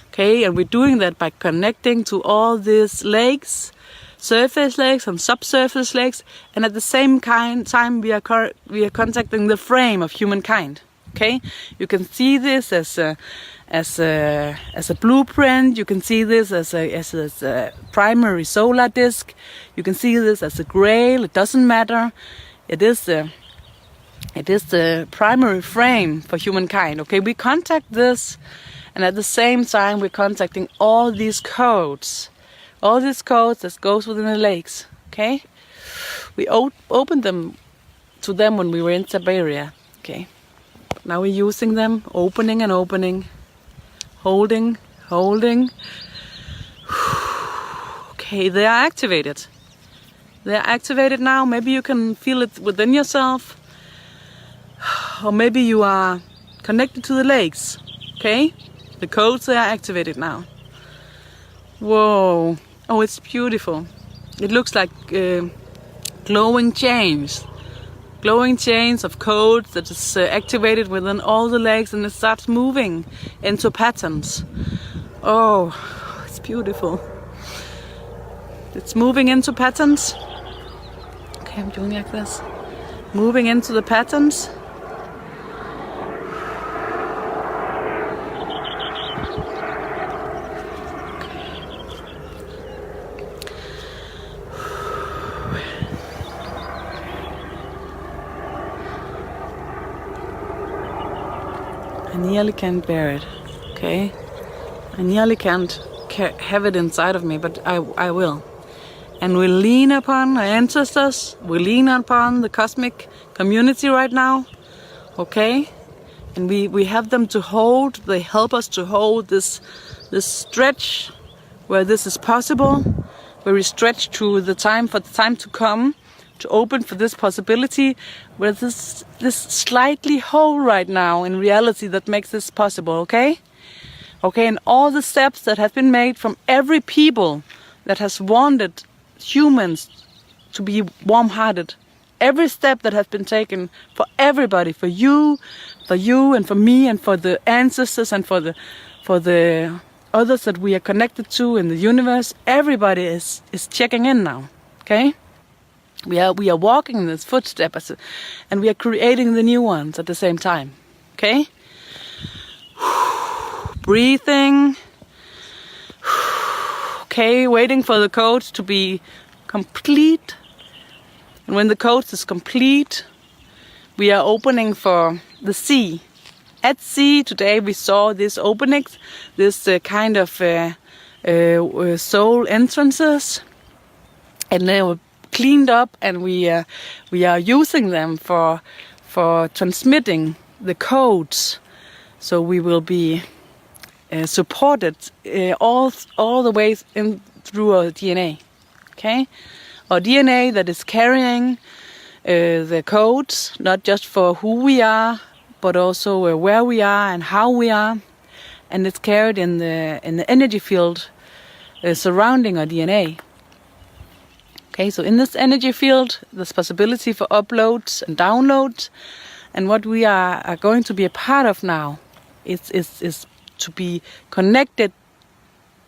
okay, and we're doing that by connecting to all these lakes, surface lakes and subsurface lakes, and at the same time we are contacting the frame of humankind. Okay, you can see this as a blueprint. You can see this as a primary solar disk. You can see this as a grail. It doesn't matter. It is the primary frame for humankind. Okay, we contact this, and at the same time we're contacting all these codes that goes within the lakes. Okay, we opened them to them when we were in Siberia. Okay. Now we're using them, opening and opening, holding. Okay, they are activated. They are activated now. Maybe you can feel it within yourself. Or maybe you are connected to the lakes. Okay? The codes, they are activated now. Whoa. Oh, it's beautiful. It looks like glowing chains. Glowing chains of codes that is activated within all the lakes, and it starts moving into patterns. Oh, it's beautiful. It's moving into patterns. Okay, I'm doing like this. Moving into the patterns. I nearly can't bear it, okay? I nearly can't have it inside of me, but I will. And we lean upon our ancestors, we lean upon the cosmic community right now, okay? And we have them to hold, they help us to hold this stretch where this is possible, where we stretch to the time to come, to open for this possibility, where this slightly hole right now in reality that makes this possible, okay? Okay, and all the steps that have been made from every people that has wanted humans to be warm-hearted, every step that has been taken for everybody, for you and for me and for the ancestors and for the others that we are connected to in the universe, everybody is checking in now. Okay? We are walking in this footstep and we are creating the new ones at the same time. Okay? Breathing. Okay, waiting for the code to be complete. And when the code is complete, we are opening for the sea. At sea today we saw these openings, this kind of soul entrances, and they were cleaned up, and we are using them for transmitting the codes. So we will be supported all the ways in through our DNA. Okay, our DNA that is carrying the codes, not just for who we are, but also where we are and how we are, and it's carried in the energy field surrounding our DNA. Okay, so in this energy field, there's possibility for uploads and downloads, and what we are going to be a part of now is to be connected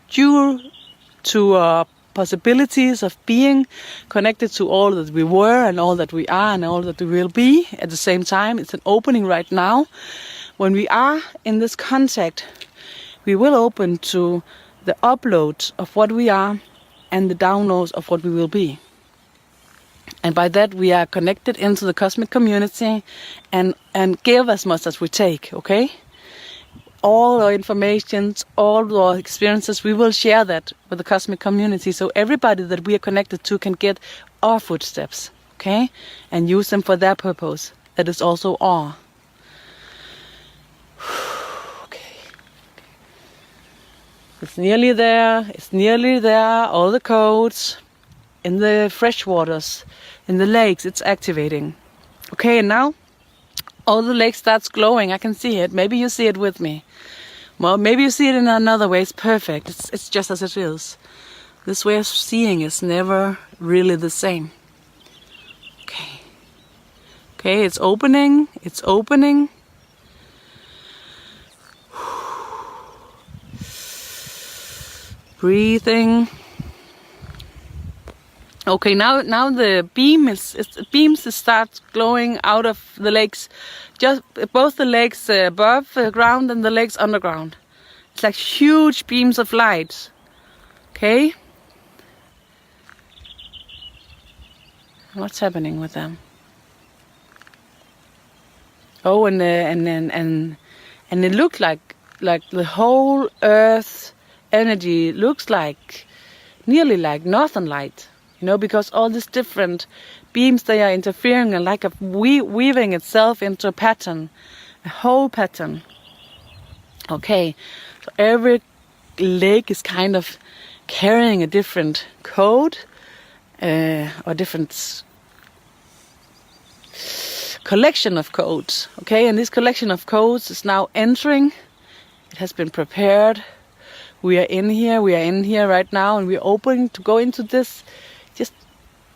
due to our possibilities of being connected to all that we were and all that we are and all that we will be at the same time. It's an opening right now. When we are in this contact, we will open to the uploads of what we are and the downloads of what we will be. And by that we are connected into the cosmic community and give as much as we take, okay? All our information, all our experiences, we will share that with the cosmic community, so everybody that we are connected to can get our footsteps, okay? And use them for their purpose. That is also our. Okay. It's nearly there, all the codes. In the fresh waters, in the lakes, it's activating. Okay, and now all the lake starts glowing. I can see it. Maybe you see it with me. Well, maybe you see it in another way. It's perfect. It's just as it is. This way of seeing is never really the same. Okay. Okay, it's opening. It's opening. Breathing. Okay, now the beams start glowing out of the lakes, just both the lakes above the ground and the lakes underground. It's like huge beams of light. Okay, what's happening with them? Oh, and it looked like the whole Earth energy looks like nearly like northern light. You know, because all these different beams, they are interfering and like weaving itself into a pattern, a whole pattern. Okay, so every lake is kind of carrying a different code or different collection of codes. Okay, and this collection of codes is now entering. It has been prepared. We are in here right now, and we're open to go into this. Just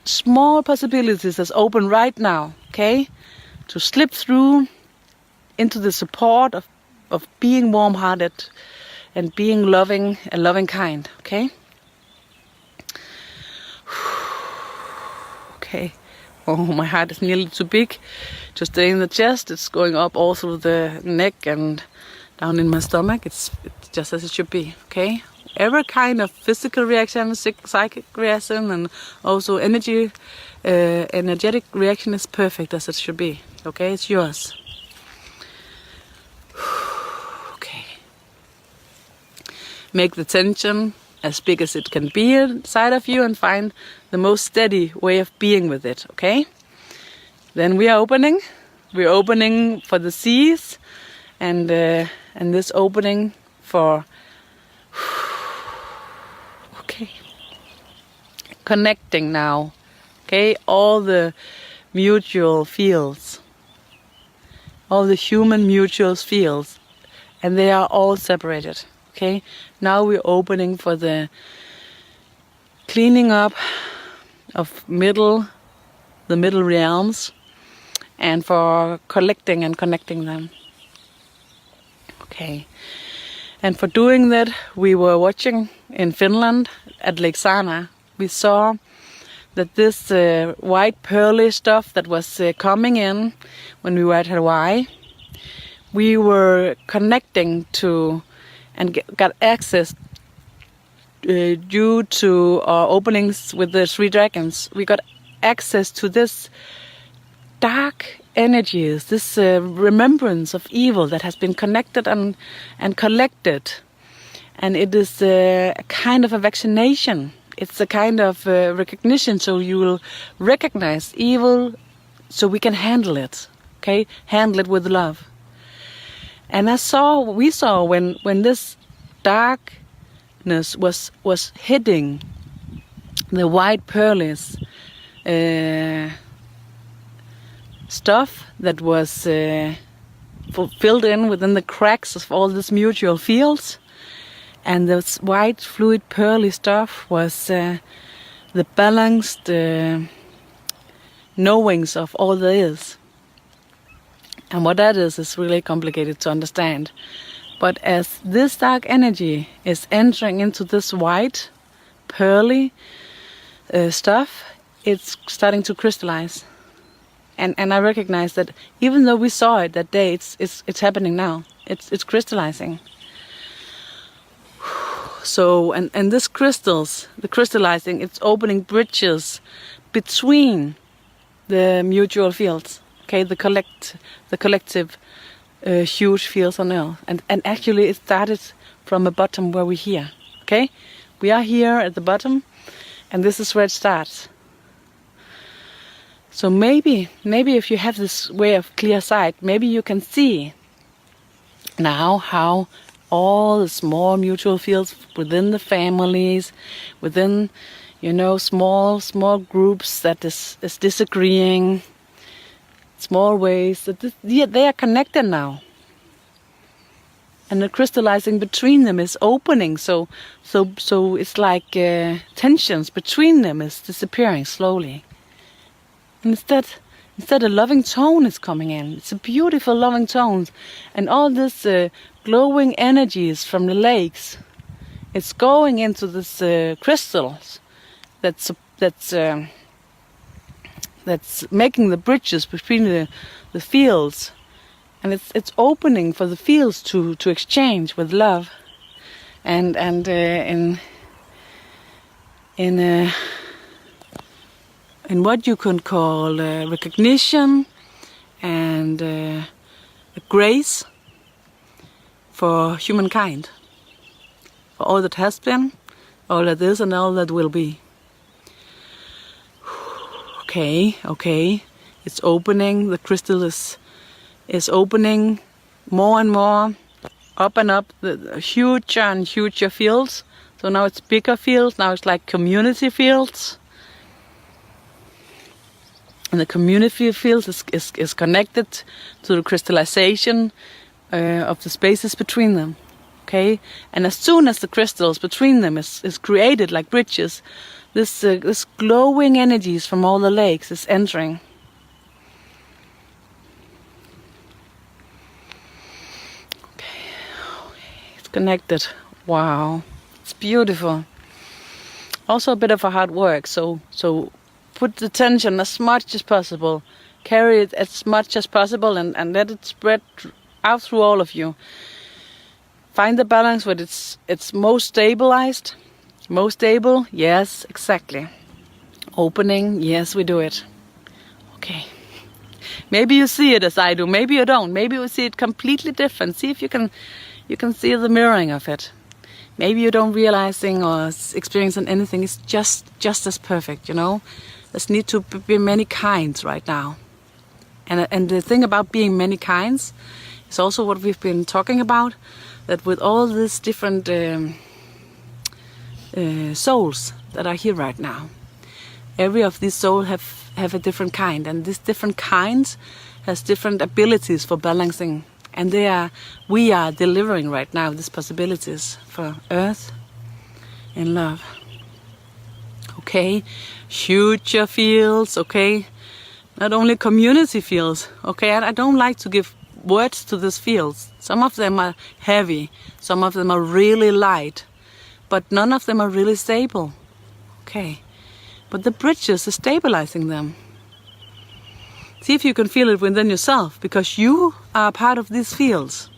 small possibilities that's open right now, okay? To slip through into the support of being warm-hearted and being loving and loving kind, okay? Okay. Oh, my heart is nearly too big to stay in the chest. It's going up all through the neck and down in my stomach. It's just as it should be, okay? Every kind of physical reaction, psychic reaction, and also energetic reaction is perfect as it should be. Okay, it's yours. Okay. Make the tension as big as it can be inside of you and find the most steady way of being with it. Okay. Then we are opening. We're opening for the seas, and this opening for. Okay, connecting now, okay, all the mutual fields, all the human mutual fields, and they are all separated, okay. Now we're opening for the cleaning up of middle the middle realms, and for collecting and connecting them. Okay. And for doing that, we were watching in Finland at Lake Sana. We saw that this white pearly stuff that was coming in when we were at Hawaii, we were connecting to and got access due to our openings with the 3 dragons. We got access to this dark energies, this remembrance of evil that has been connected and collected. And it is a kind of a vaccination. It's a kind of recognition, so you will recognize evil so we can handle it, okay? Handle it with love. And we saw when this darkness was hitting the white pearlies stuff that was filled in within the cracks of all these mutual fields, and this white fluid pearly stuff was the balanced knowings of all there is. And what that is really complicated to understand. But as this dark energy is entering into this white pearly stuff, it's starting to crystallize. And I recognize that even though we saw it that day, it's happening now. It's crystallizing. So and this the crystallizing, it's opening bridges between the mutual fields. Okay, the collective huge fields on Earth. And actually it started from the bottom where we're here. Okay? We are here at the bottom, and this is where it starts. So maybe if you have this way of clear sight, maybe you can see now how all the small mutual fields within the families, within, small groups that is disagreeing, small ways, that they are connected now. And the crystallizing between them is opening, so it's like tensions between them is disappearing slowly. Instead a loving tone is coming in. It's a beautiful loving tone. And all this glowing energies from the lakes, it's going into this crystals that's making the bridges between the fields. And it's opening for the fields to exchange with love. And in what you can call recognition and grace for humankind, for all that has been, all that is, and all that will be. Okay, it's opening. The crystal is opening more and more, up and up, the huger and huger fields. So now it's bigger fields. Now it's like community fields. And the community field is connected to the crystallization of the spaces between them. Okay, and as soon as the crystals between them is created like bridges, this glowing energies from all the lakes is entering. Okay, it's connected. Wow, it's beautiful. Also a bit of a hard work. So put the tension as much as possible, carry it as much as possible, and let it spread out through all of you. Find the balance where it's most stabilized. Most stable, yes, exactly. Opening, yes, we do it. Okay. Maybe you see it as I do, maybe you don't. Maybe you see it completely different. See if you can see the mirroring of it. Maybe you don't realizing or experiencing anything. It's just as perfect, There's need to be many kinds right now. And the thing about being many kinds is also what we've been talking about, that with all these different souls that are here right now, every of these souls have a different kind, and these different kinds has different abilities for balancing, and we are delivering right now these possibilities for Earth in love. Okay, future fields, okay, not only community feels. Okay, I don't like to give words to these feels. Some of them are heavy, some of them are really light, but none of them are really stable. Okay, but the bridges are stabilizing them. See if you can feel it within yourself, because you are part of these fields.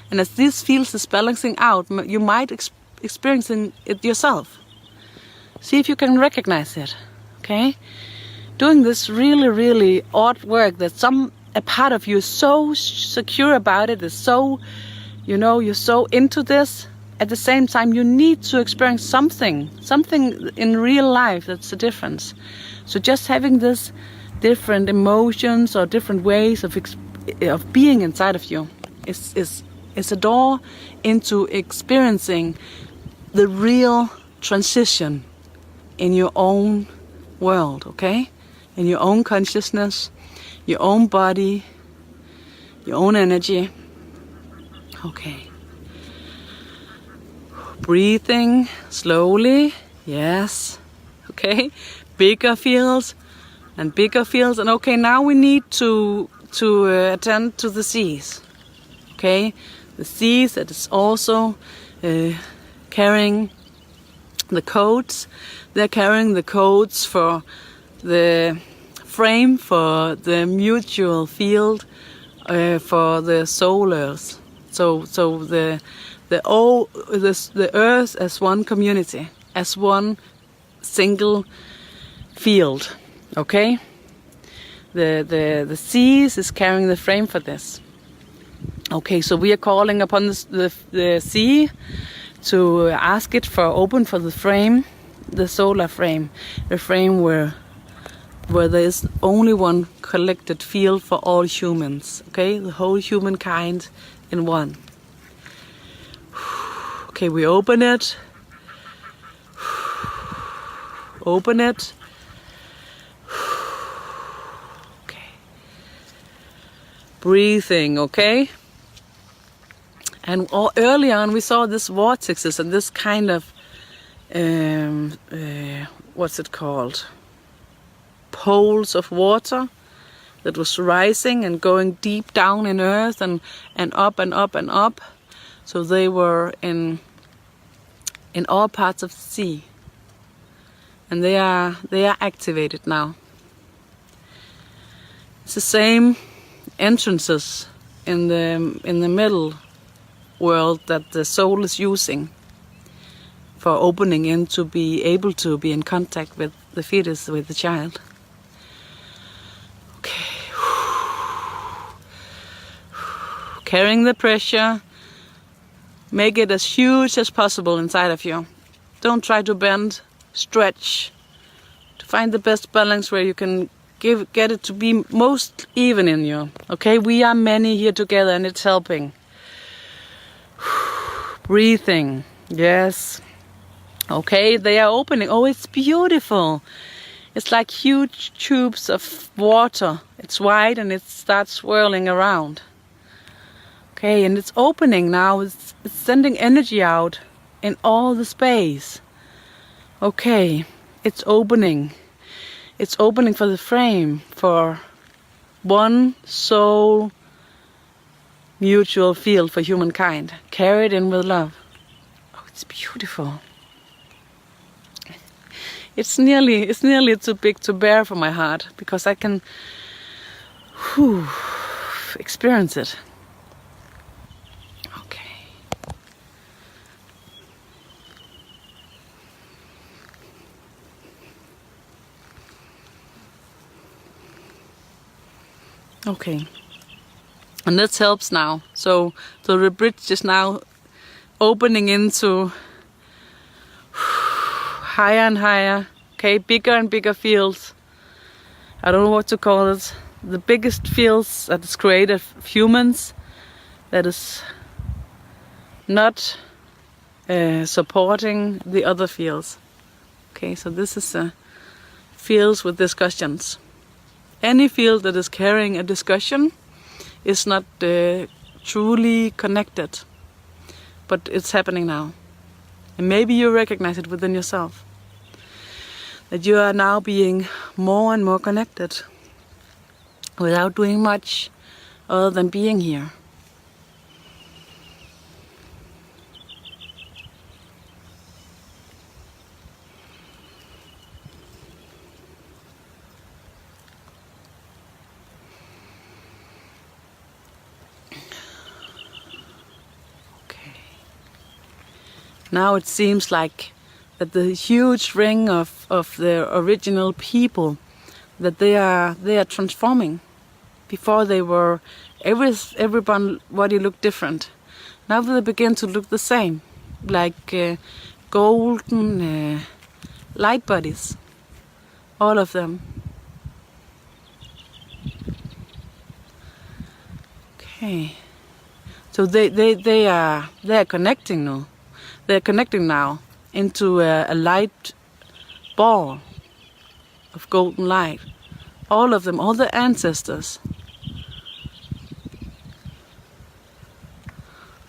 And as these fields is balancing out, you might experiencing it yourself. See if you can recognize it, okay? Doing this really, really odd work that a part of you is so secure about it, is so, you're so into this. At the same time, you need to experience something in real life that's the difference. So just having this different emotions or different ways of being inside of you is a door into experiencing the real transition in your own world, okay? In your own consciousness, your own body, your own energy. Okay. Breathing slowly, yes. Okay, bigger fields. And okay, now we need to attend to the seas. Okay, the seas that is also carrying the codes. They're carrying the codes for the frame, for the mutual field, for the solars. So the earth as one community, as one single field. Okay, the seas is carrying the frame for this. Okay, so we are calling upon the sea to ask it for open for the frame, the solar frame, the frame where there is only one collected field for all humans. Okay, the whole humankind in one. Okay, we open it. Open it. Breathing, okay? And early on we saw this vortexes and this kind of, what's it called? Poles of water that was rising and going deep down in earth and up and up and up. So they were in all parts of the sea. And they are activated now. It's the same entrances in the middle world that the soul is using for opening in to be able to be in contact with the fetus, with the child. Okay. Carrying the pressure, make it as huge as possible inside of you. Don't try to bend, stretch, to find the best balance where you can get it to be most even in you. Okay, we are many here together and it's helping. Breathing, yes. Okay, they are opening. Oh, it's beautiful. It's like huge tubes of water. It's wide and it starts swirling around. Okay, and it's opening now. It's sending energy out in all the space. Okay, it's opening. It's opening for the frame, for one soul mutual field for humankind, carried in with love. Oh, it's beautiful. It's nearly too big to bear for my heart, because I can experience it. Okay, and this helps now. So the bridge is now opening into higher and higher. Okay, bigger and bigger fields. I don't know what to call it. The biggest fields that is created of humans, that is not supporting the other fields. Okay, so this is fields with discussions. Any field that is carrying a discussion is not truly connected, but it's happening now. And maybe you recognize it within yourself, that you are now being more and more connected. without doing much other than being here. Now it seems like that the huge ring of the original people, that they are transforming. Before they were, everybody looked different. Now they begin to look the same, like golden light bodies, all of them. Okay, so they are connecting now. They're connecting now into a light ball of golden light. All of them, all the ancestors.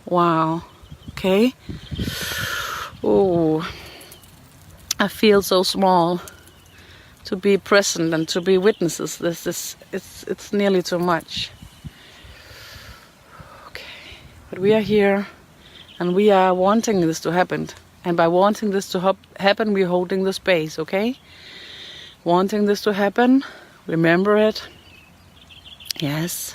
Wow. Okay. Oh, I feel so small to be present and to be witnesses. It's nearly too much. Okay, but we are here. And we are wanting this to happen. And by wanting this to happen, we're holding the space, okay? Wanting this to happen, remember it. Yes.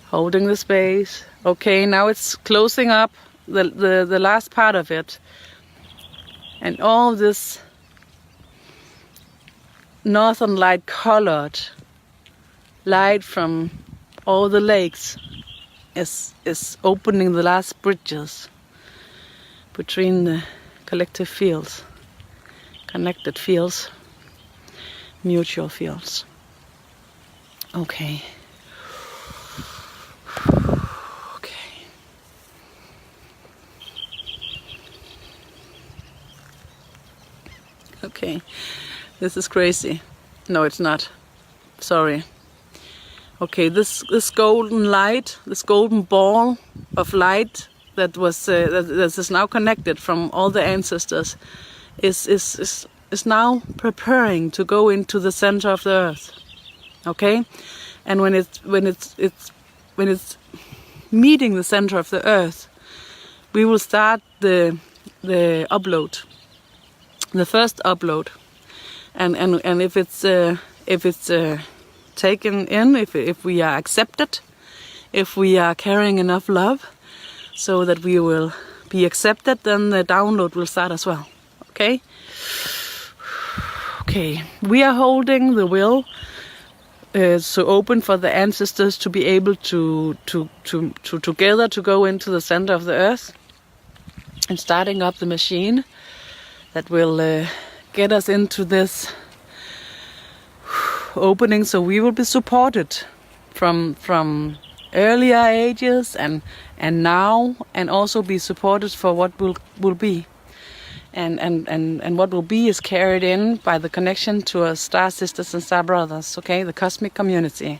Holding the space. Okay, now it's closing up the last part of it. And all this northern light colored light from all the lakes is opening the last bridges between the collective fields, connected fields, mutual fields. Okay. Okay. Okay. This is crazy. No, it's not. Sorry. Okay, this golden light, this golden ball of light that is now connected from all the ancestors, is now preparing to go into the center of the earth. Okay, and when it's meeting the center of the earth, we will start the upload, the first upload, and if it's taken in, if we are accepted, if we are carrying enough love so that we will be accepted, then the download will start as well. Okay? Okay, we are holding the will so open for the ancestors to be able to together to go into the center of the earth and starting up the machine that will get us into this opening, so we will be supported from earlier ages and now, and also be supported for what will be, and what will be is carried in by the connection to our star sisters and star brothers. Okay, the cosmic community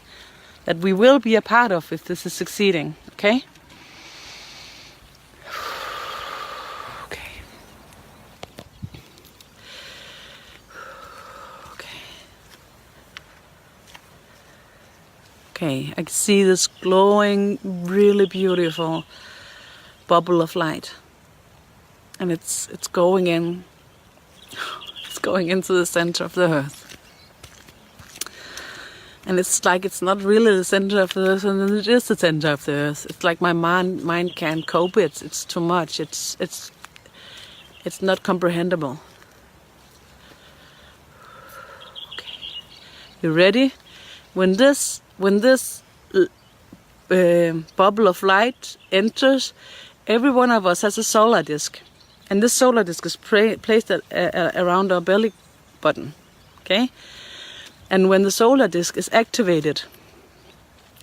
that we will be a part of if this is succeeding. Okay. Okay, I see this glowing, really beautiful bubble of light, and it's going in. It's going into the center of the earth, and it's like it's not really the center of the earth, and it is the center of the earth. It's like my mind can't cope. It's too much. It's not comprehensible. Okay, you ready? When this bubble of light enters, every one of us has a solar disk, and this solar disk is placed around our belly button. Okay, and when the solar disk is activated,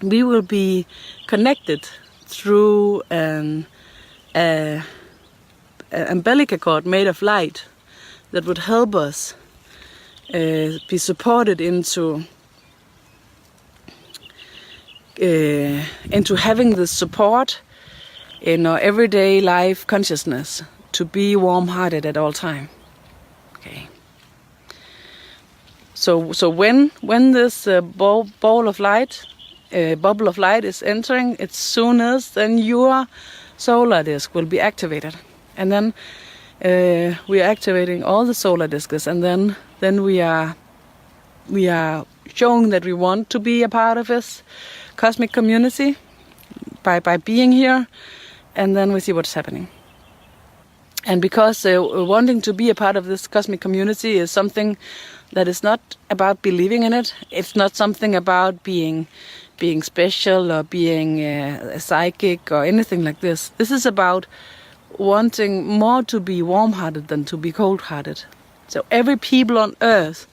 we will be connected through an umbilical cord made of light that would help us be supported into having the support in our everyday life consciousness to be warm-hearted at all time. Okay. So when this ball of light, bubble of light is entering its soonest, then your solar disk will be activated, and then we are activating all the solar disks, and then we are showing that we want to be a part of this cosmic community by being here, and then we see what's happening. And because wanting to be a part of this cosmic community is something that is not about believing in it. It's not something about being special or being a psychic or anything like this. This is about wanting more to be warm-hearted than to be cold-hearted. So every people on earth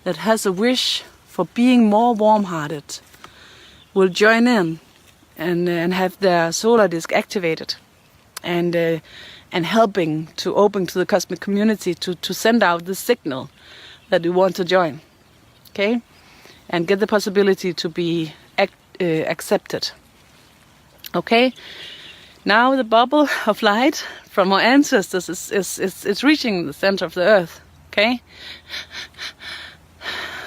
that has a wish for being more warm-hearted will join in and have their solar disk activated, and helping to open to the cosmic community to send out the signal that we want to join, okay, and get the possibility to be accepted. Okay, now the bubble of light from our ancestors is reaching the center of the earth. Okay,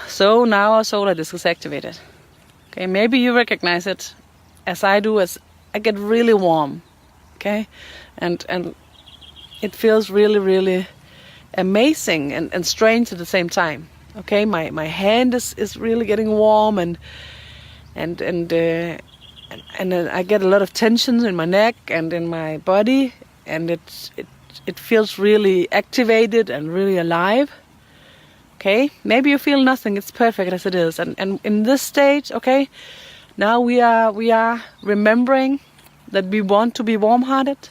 so now our solar disk is activated. Okay, maybe you recognize it as I do, as I get really warm. Okay, and it feels really, really amazing and strange at the same time. Okay, my hand is really getting warm, and I get a lot of tension in my neck and in my body, and it feels really activated and really alive. Okay, maybe you feel nothing, it's perfect as it is, and in this stage, okay, now we are remembering that we want to be warm-hearted.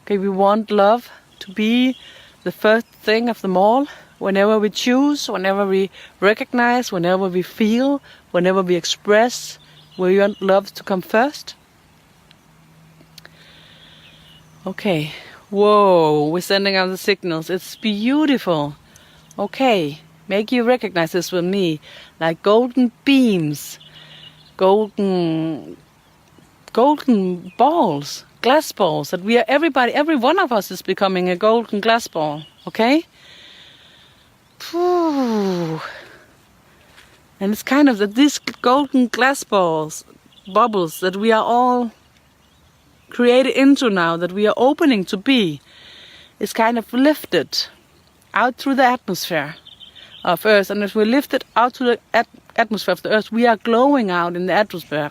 Okay, we want love to be the first thing of them all. Whenever we choose, whenever we recognize, whenever we feel, whenever we express, we want love to come first. Okay, whoa, we're sending out the signals. It's beautiful. Okay, make you recognize this with me, like golden beams, golden balls, glass balls, that we are every one of us is becoming a golden glass ball. Okay. Whew. And it's kind of that these golden glass bubbles that we are all created into now, that we are opening to be, is kind of lifted out through the atmosphere of Earth. And as we lift it out to the atmosphere of the Earth, we are glowing out in the atmosphere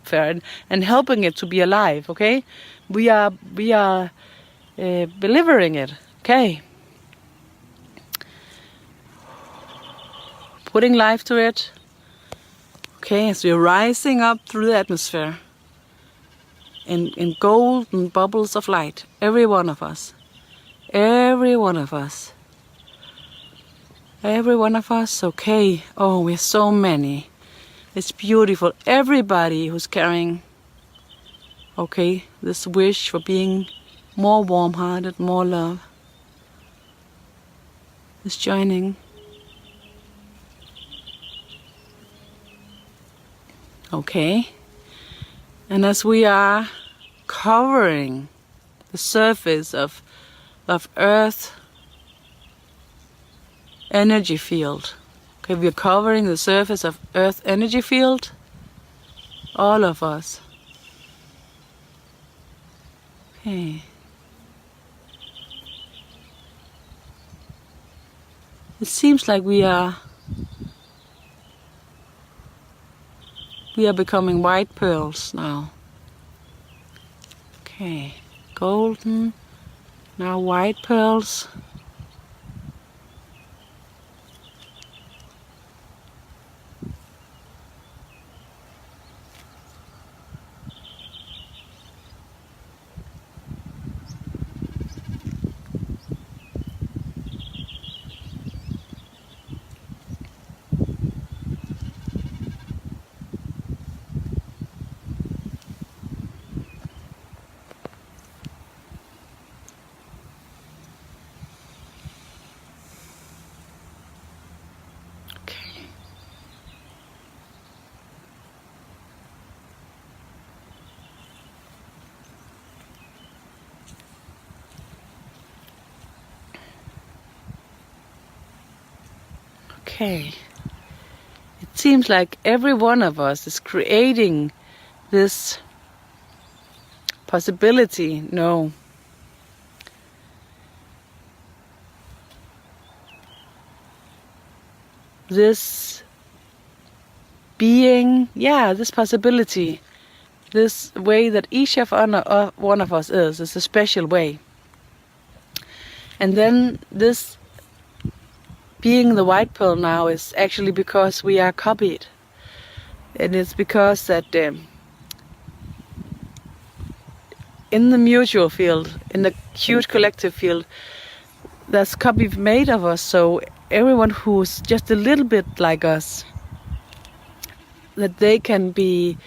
and helping it to be alive. Okay, we are delivering it. Okay, putting life to it. Okay, as we're rising up through the atmosphere in golden bubbles of light, every one of us, every one of us. Every one of us, okay. Oh, we're so many. It's beautiful. Everybody who's carrying, okay, this wish for being more warm-hearted, more love, is joining. Okay. And as we are covering the surface of Earth energy field. Okay, we're covering the surface of Earth energy field. All of us. Okay. It seems like we are becoming white pearls now. Okay, golden, now white pearls. Okay, It seems like every one of us is creating this possibility. No. This being, this possibility, this way that each of one of us is a special way. And then this being the white pearl now is actually because we are copied. And it's because that in the mutual field, in the huge collective field, there's copy made of us. So everyone who's just a little bit like us, that they can be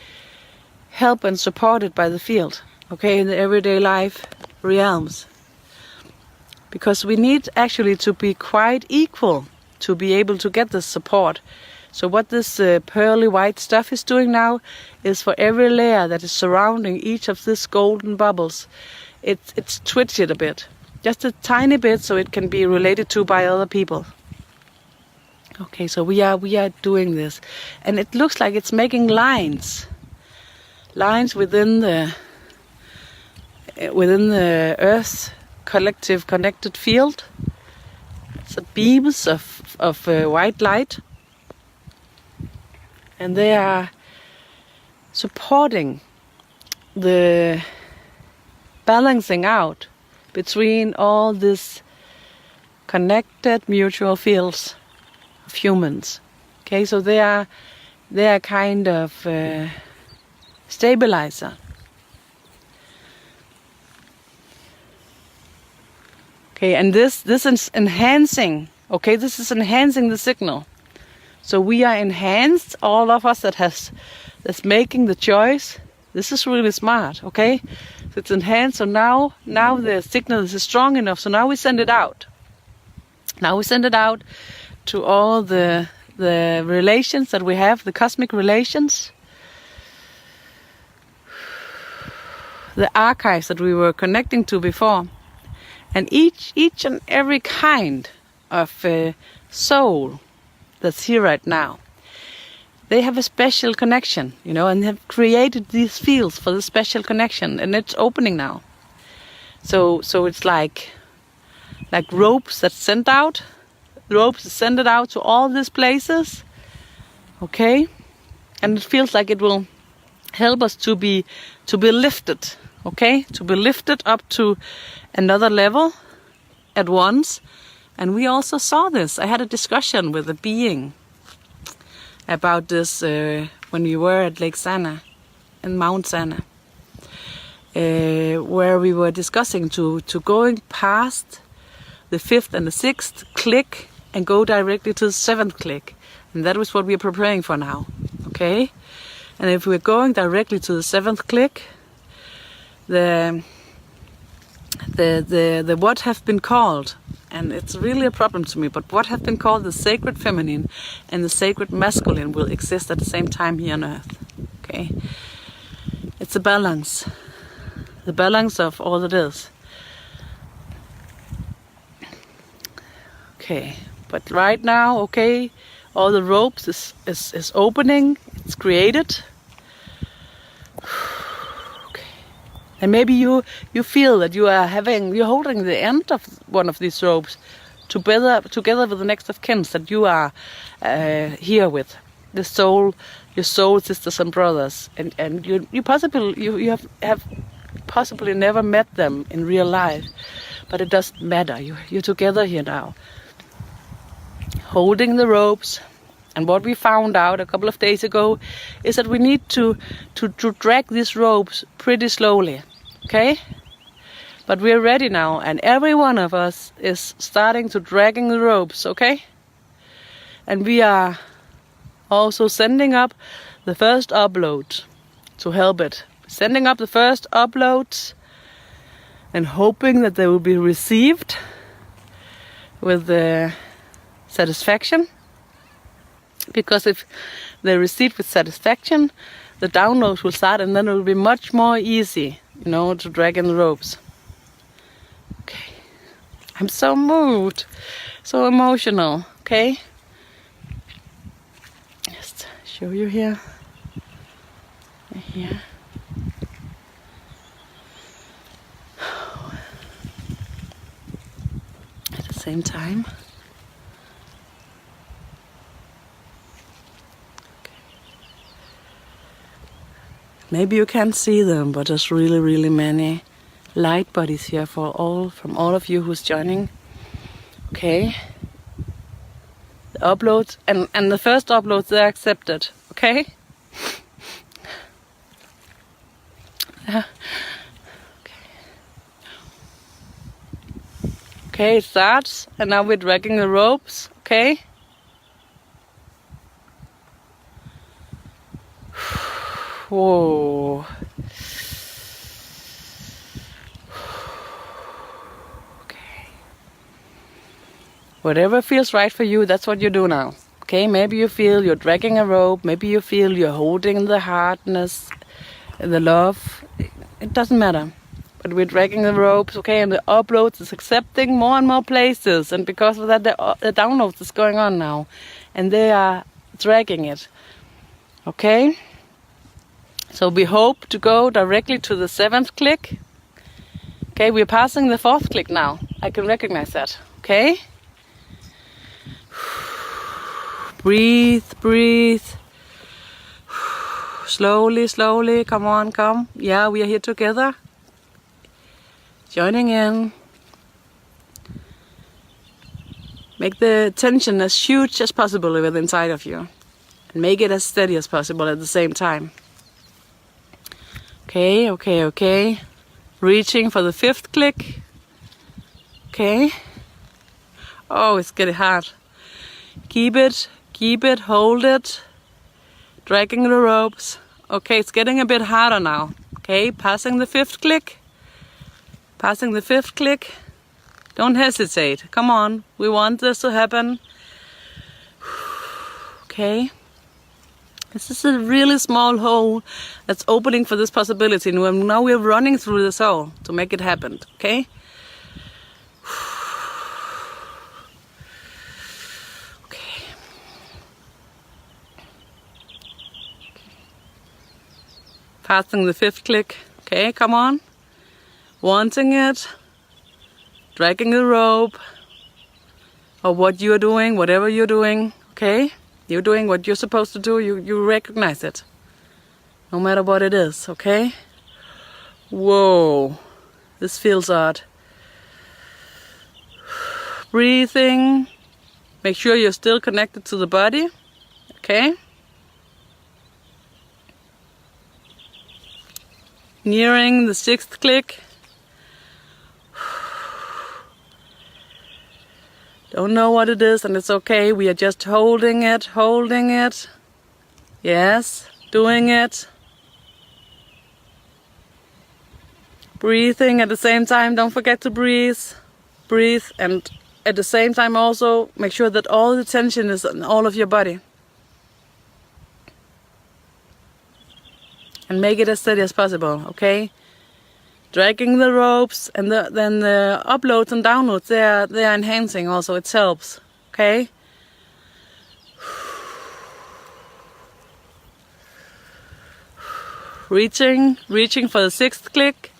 helped and supported by the field, okay, in the everyday life realms. Because we need actually to be quite equal to be able to get this support. So what this pearly white stuff is doing now is for every layer that is surrounding each of these golden bubbles, it's twitched it a bit. Just a tiny bit, so it can be related to by other people. Okay, so we are doing this, and it looks like it's making lines within the Earth collective connected field. So beams of white light, and they are supporting the balancing out between all these connected mutual fields of humans. Okay, so they are kind of stabilizer. Okay, and this is enhancing. Okay, this is enhancing the signal. So we are enhanced, all of us that's making the choice. This is really smart. Okay, so it's enhanced. So now the signal is strong enough. So now we send it out. Now we send it out to all the relations that we have, the cosmic relations, the archives that we were connecting to before. And each and every kind of soul that's here right now, they have a special connection, and have created these fields for the special connection, and it's opening now. So it's like ropes that send out, it out to all these places, okay? And it feels like it will help us to be lifted, okay? To be lifted up to another level at once. And we also saw this. I had a discussion with a being about this when we were at Lake Sana, in Mount Sana, where we were discussing to going past the 5th and the 6th click and go directly to the 7th click. And that was what we are preparing for now, okay? And if we're going directly to the 7th click, the what have been called, and it's really a problem to me, but what have been called the sacred feminine and the sacred masculine will exist at the same time here on Earth, okay? It's a balance, the balance of all it is. Okay, but right now, okay, all the ropes is opening, it's created. And maybe you feel that you're holding the end of one of these ropes together with the next of kin that you are here with, your soul sisters and brothers, and you have possibly never met them in real life, but it doesn't matter. You're together here now, holding the ropes. And what we found out a couple of days ago is that we need to drag these ropes pretty slowly, okay? But we're ready now, and every one of us is starting to dragging the ropes, okay? And we are also sending up the first upload to help it. Sending up the first uploads and hoping that they will be received with satisfaction. Because if they're received with satisfaction, the downloads will start, and then it will be much more easy, to drag in the ropes. Okay. I'm so moved, so emotional, okay? show you here. Here. At the same time. Maybe you can't see them, but there's really, really many light bodies here from all of you who's joining. Okay. The uploads and the first uploads, they're accepted. Okay. Okay, it starts, and now we're dragging the ropes. Okay. Whoa. Okay. Whatever feels right for you, that's what you do now. Okay, maybe you feel you're dragging a rope, maybe you feel you're holding the hardness, the love. It doesn't matter. But we're dragging the ropes, okay, and the uploads is accepting more and more places, and because of that the downloads is going on now, and they are dragging it. Okay? So we hope to go directly to the 7th click. Okay, we're passing the 4th click now. I can recognize that. Okay? Breathe, breathe. Slowly, slowly. Come on, come. Yeah, we are here together. Joining in. Make the tension as huge as possible within inside of you. And make it as steady as possible at the same time. Okay, okay, okay. Reaching for the 5th click. Okay. Oh, it's getting hard. Keep it, hold it. Dragging the ropes. Okay, it's getting a bit harder now. Okay, passing the 5th click. Passing the 5th click. Don't hesitate. Come on, we want this to happen. Okay. This is a really small hole that's opening for this possibility. And now we're running through this hole to make it happen, okay? Okay. Passing the 5th click. Okay, come on. Wanting it. Dragging the rope. Or what you're doing, whatever you're doing, okay? You're doing what you're supposed to do, you recognize it. No matter what it is, okay? Whoa, this feels odd. Breathing. Make sure you're still connected to the body, okay? Nearing the 6th click. Don't know what it is, and it's okay. We are just holding it, holding it. Yes, doing it. Breathing at the same time. Don't forget to breathe. Breathe, and at the same time also make sure that all the tension is in all of your body. And make it as steady as possible, okay? Dragging the ropes, and then the uploads and downloads, they are enhancing also. It helps, okay? Reaching for the 6th click.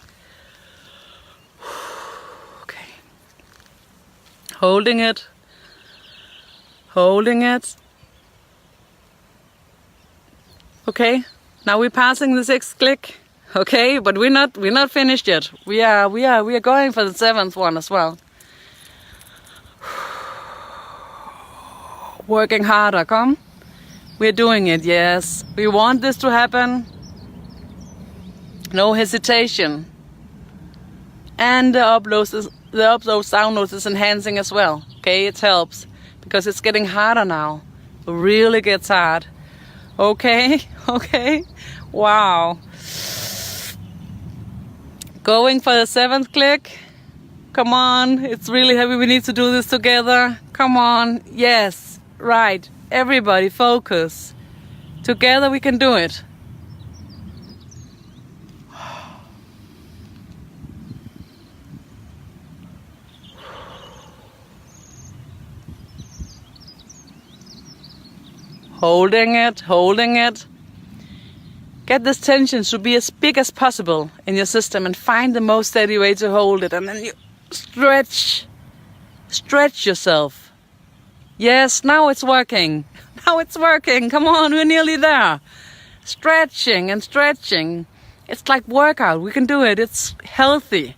Okay. Holding it. Okay. Now we're passing the 6th click. Okay, but we're not finished yet. We are going for the 7th one as well. Working harder, come. We're doing it, yes. We want this to happen. No hesitation. And the uploads downloads is enhancing as well. Okay, it helps because it's getting harder now. It really gets hard. Okay, okay. Wow. Going for the 7th click. Come on, it's really heavy. We need to do this together. Come on, yes, right. Everybody focus. Together we can do it. holding it, holding it. Get this tension to be as big as possible in your system and find the most steady way to hold it. And then you stretch yourself. Yes, now it's working. Now it's working. Come on, we're nearly there. Stretching and stretching. It's like workout. We can do it. It's healthy.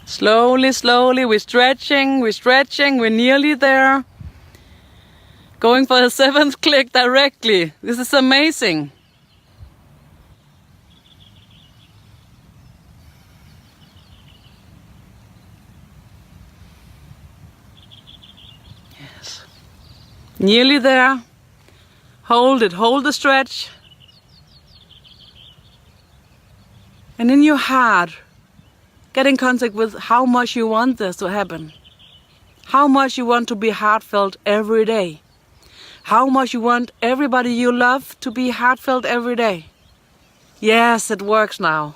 Slowly, slowly, we're stretching, we're nearly there. Going for the 7th click directly. This is amazing. Yes. Nearly there. Hold it, hold the stretch. And in your heart, get in contact with how much you want this to happen. How much you want to be heartfelt every day. How much you want everybody you love to be heartfelt every day. Yes, it works now.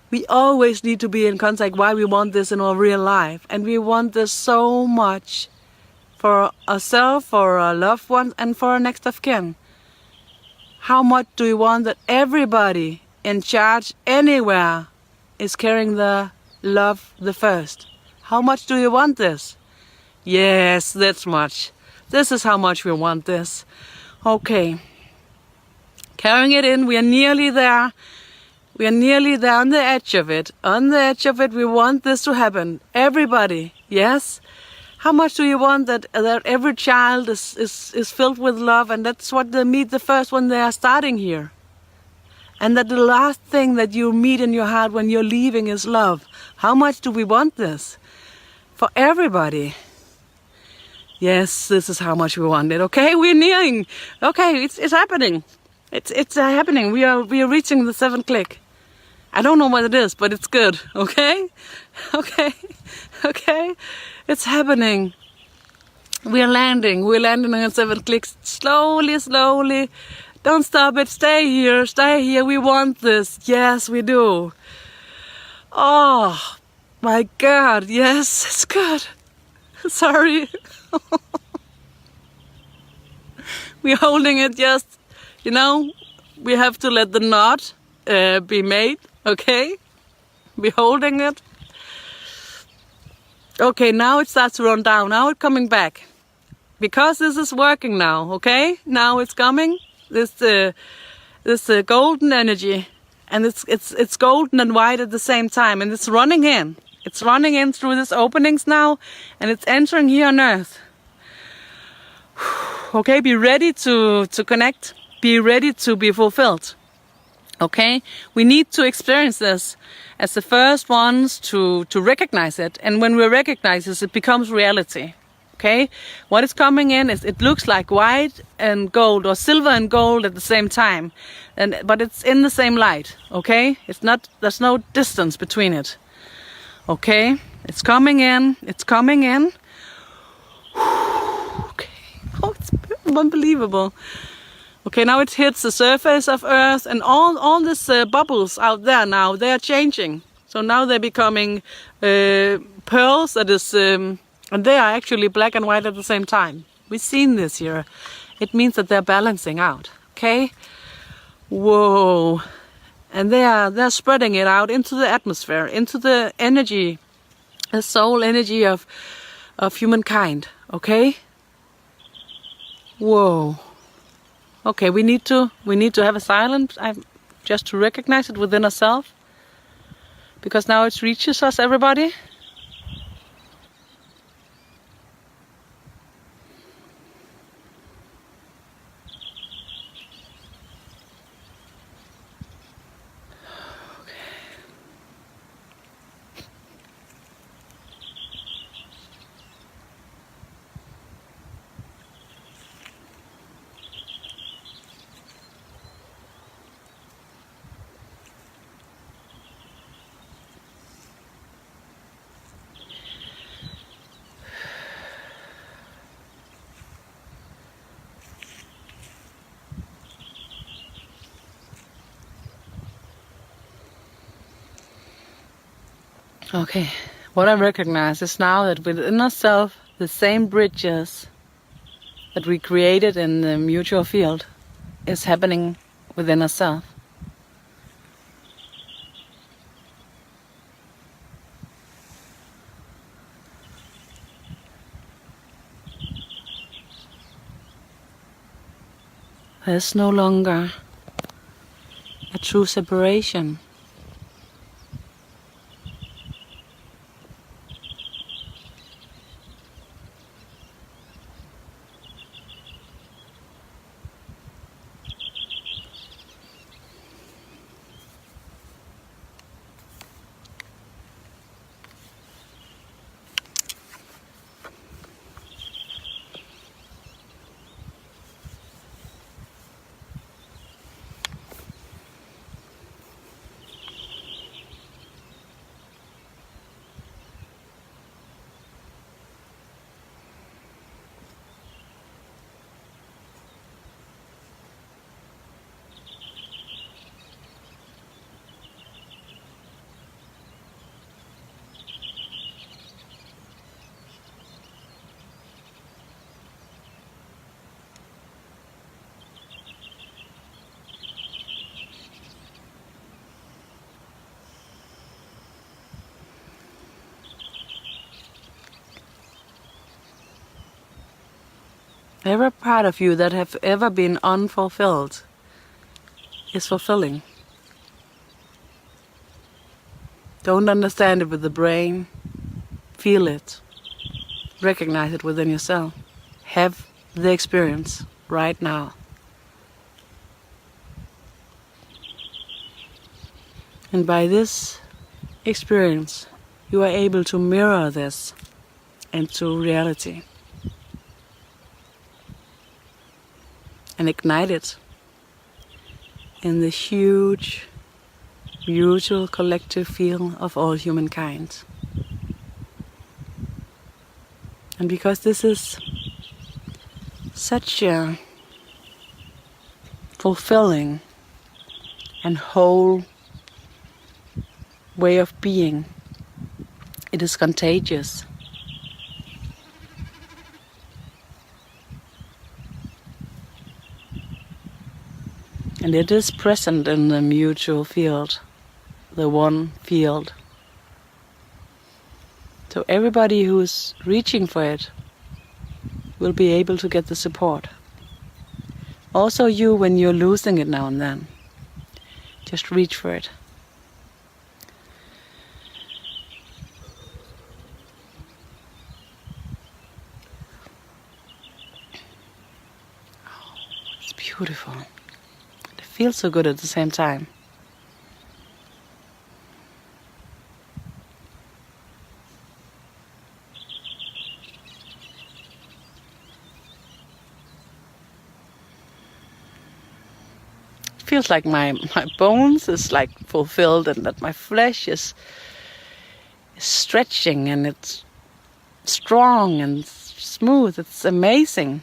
We always need to be in contact why we want this in our real life. And we want this so much for ourselves, for our loved ones, and for our next of kin. How much do we want that everybody in charge anywhere is carrying the love the first? How much do you want this? Yes, that's much. This is how much we want this. Okay. Carrying it in, we are nearly there. We are nearly there on the edge of it. On the edge of it, we want this to happen. Everybody, yes? How much do you want that every child is filled with love, and that's what they meet the first when they are starting here? And that the last thing that you meet in your heart when you're leaving is love. How much do we want this? For everybody. Yes, this is how much we want it. Okay, we're nearing. Okay, it's happening. It's happening. We are reaching the 7th click. I don't know what it is, but it's good. Okay, okay. It's happening. We're landing. We're landing on 7th click. Slowly, slowly. Don't stop it. Stay here. Stay here. We want this. Yes, we do. Oh, my God. Yes, it's good. Sorry. We're holding it just, we have to let the knot be made. Okay? We're holding it. Okay, now it starts to run down. Now it's coming back. Because this is working now. Okay? Now it's coming. This golden energy, and it's golden and white at the same time, and it's running in. It's running in through these openings now, and it's entering here on Earth. Okay, be ready to connect. Be ready to be fulfilled. Okay, we need to experience this as the first ones to recognize it, and when we recognize this, it becomes reality. Okay, what is coming in is it looks like white and gold or silver and gold at the same time, but it's in the same light. Okay, it's not. There's no distance between it. Okay, it's coming in. It's coming in. Okay, oh, it's unbelievable. Okay, now it hits the surface of Earth, and all these bubbles out there now, they are changing. So now they're becoming pearls. That is. And they are actually black and white at the same time. We've seen this here. It means that they're balancing out. Okay? Whoa. And they're spreading it out into the atmosphere, into the energy, the soul energy of humankind. Okay? Whoa. Okay, we need to have a silence just to recognize it within ourselves. Because now it reaches us, everybody. Okay, what I recognize is now that within ourselves, the same bridges that we created in the mutual field is happening within ourselves. There's no longer a true separation. Every part of you that have ever been unfulfilled is fulfilling. Don't understand it with the brain. Feel it. Recognize it within yourself. Have the experience right now. And by this experience, you are able to mirror this into reality. And ignite it in the huge, mutual collective field of all humankind. And because this is such a fulfilling and whole way of being, it is contagious. And it is present in the mutual field, the one field. So everybody who is reaching for it will be able to get the support. Also you, when you're losing it now and then, just reach for it. Oh, it's beautiful. Feels so good at the same time. It feels like my bones is like fulfilled, and that my flesh is stretching, and it's strong and smooth. It's amazing.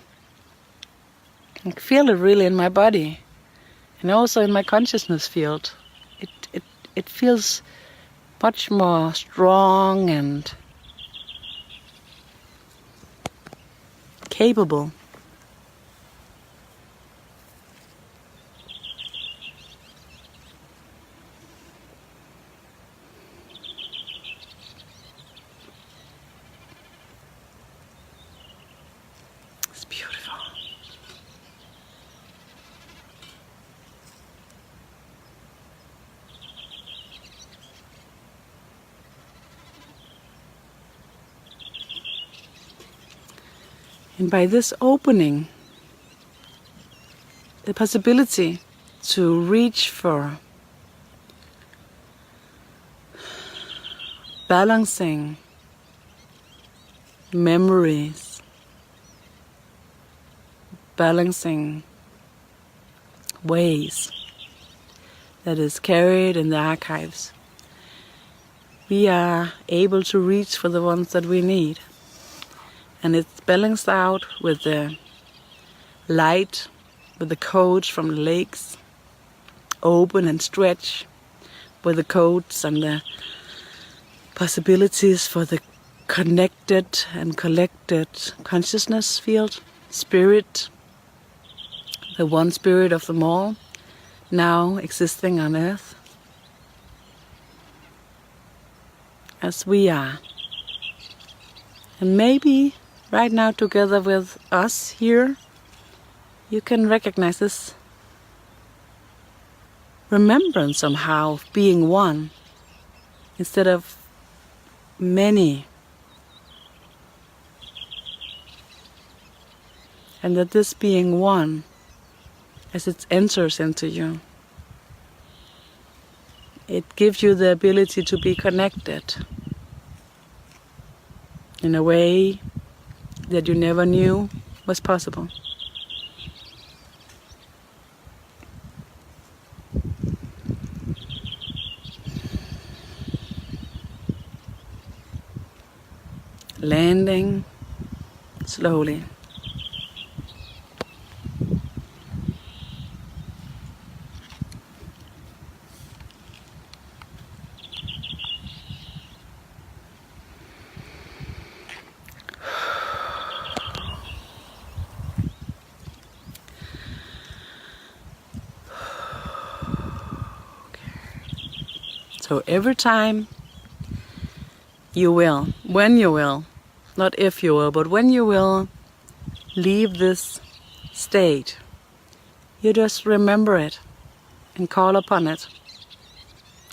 I can feel it really in my body. And also in my consciousness field, it feels much more strong and capable. It's beautiful. And by this opening, the possibility to reach for balancing memories, balancing ways that is carried in the archives, we are able to reach for the ones that we need. And it's balanced out with the light, with the codes from the lakes, open and stretch, with the codes and the possibilities for the connected and collected consciousness field, spirit, the one spirit of them all, now existing on earth as we are. And maybe right now, together with us here, you can recognize this remembrance somehow of being one instead of many. And that this being one, as it enters into you, it gives you the ability to be connected in a way that you never knew was possible. Landing slowly. So every time you will, when you will, not if you will, but when you will leave this state, you just remember it and call upon it,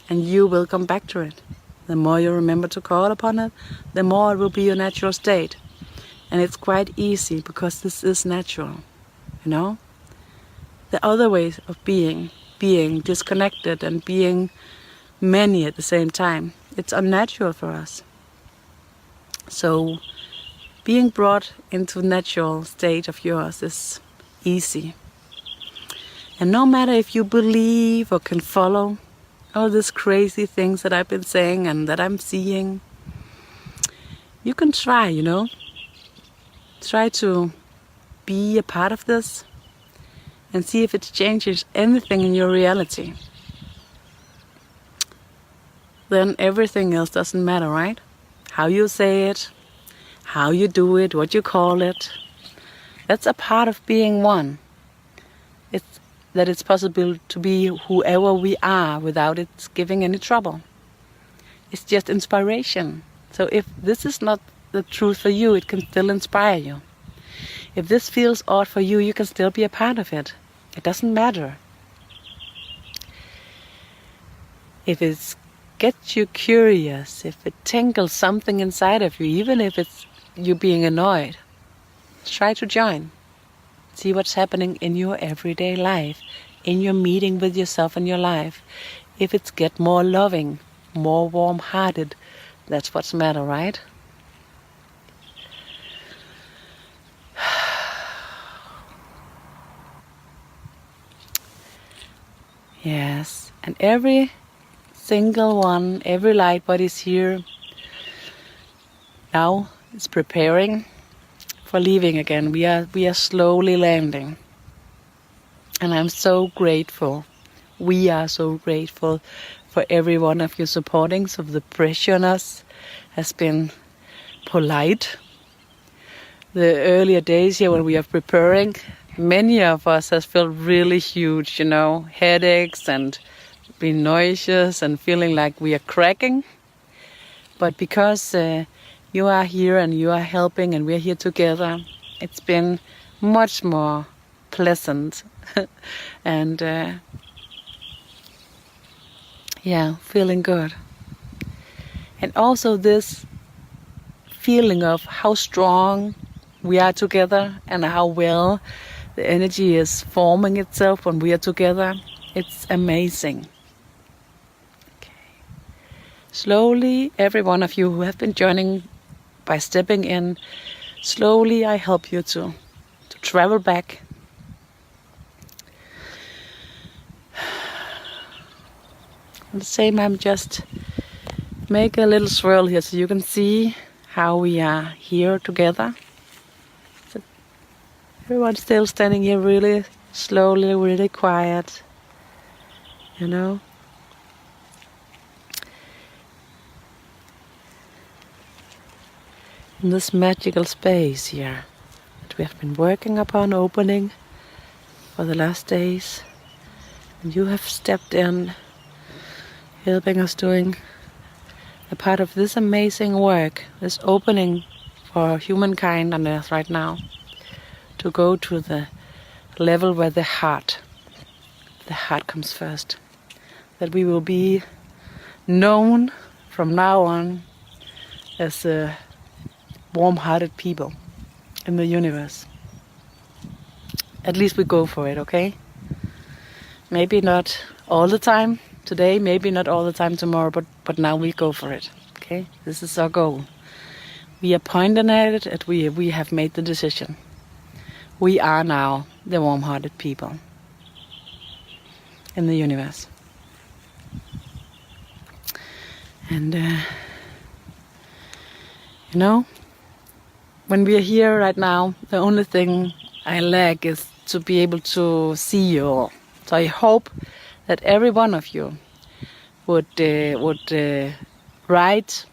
and you will come back to it. The more you remember to call upon it, the more it will be your natural state. And it's quite easy because this is natural, you know? The other ways of being disconnected and being many at the same time, it's unnatural for us. So being brought into natural state of yours is easy. And no matter if you believe or can follow all these crazy things that I've been saying and that I'm seeing, you can try, you know. Try to be a part of this and see if it changes anything in your reality. Then everything else doesn't matter, right? How you say it, how you do it, what you call it. That's a part of being one. It's that it's possible to be whoever we are without it giving any trouble. It's just inspiration. So if this is not the truth for you, it can still inspire you. If this feels odd for you, you can still be a part of it. It doesn't matter. If it gets you curious, if it tingles something inside of you, even if it's you being annoyed, try to join. See what's happening in your everyday life, in your meeting with yourself in your life. If it's get more loving, more warm-hearted, that's what's matter, right? Yes, and every single one, every light body is here now. It's preparing for leaving again. We are slowly landing, and I'm so grateful. We are so grateful for every one of you supporting. So the pressure on us has been polite. The earlier days here when we are preparing, many of us has felt really huge, you know, headaches and been nauseous and feeling like we are cracking. But because you are here and you are helping and we're here together, it's been much more pleasant and yeah, feeling good. And also this feeling of how strong we are together and how well the energy is forming itself when we are together. It's amazing. Okay. Slowly, every one of you who have been joining by stepping in, slowly I help you to travel back. At the same time, just make a little swirl here so you can see how we are here together. So everyone's still standing here really slowly, really quiet, you know. in this magical space here that we have been working upon opening for the last days. And you have stepped in, helping us doing a part of this amazing work, this opening for humankind on Earth right now, to go to the level where the heart comes first. That we will be known from now on as warm-hearted people in the universe. At least we go for it, okay? Maybe not all the time today, maybe not all the time tomorrow, but now we go for it, okay? This is our goal. We are pointing at it, and we have made the decision. We are now the warm-hearted people in the universe. And you know, when we are here right now, the only thing I lack is to be able to see you all. So I hope that every one of you would write,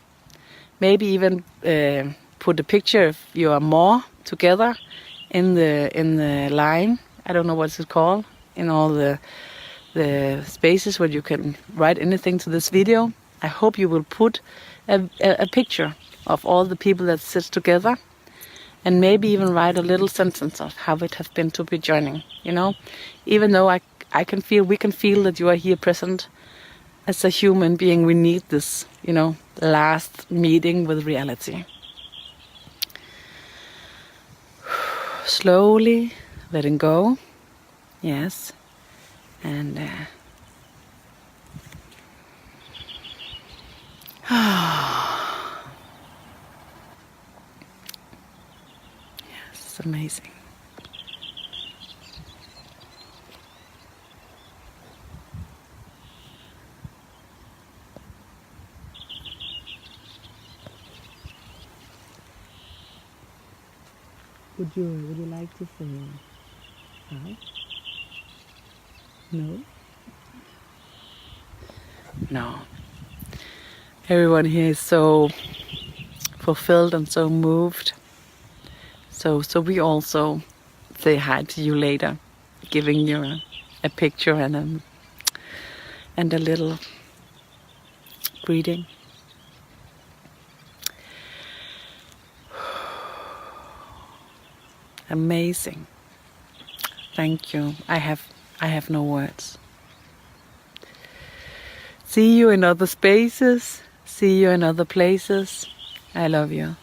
maybe even put a picture if you are more together in the line. I don't know what's it called, in all the spaces where you can write anything to this video. I hope you will put a picture of all the people that sit together, and maybe even write a little sentence of how it has been to be joining. You know, even though we can feel that you are here present as a human being, we need this, you know, last meeting with reality. Slowly letting go, yes, and it's amazing. Would you like to say hi? No? No. Everyone here is so fulfilled and so moved. So we also say hi to you later, giving you a picture and a little greeting. Amazing. Thank you. I have no words. See you in other spaces. See you in other places. I love you.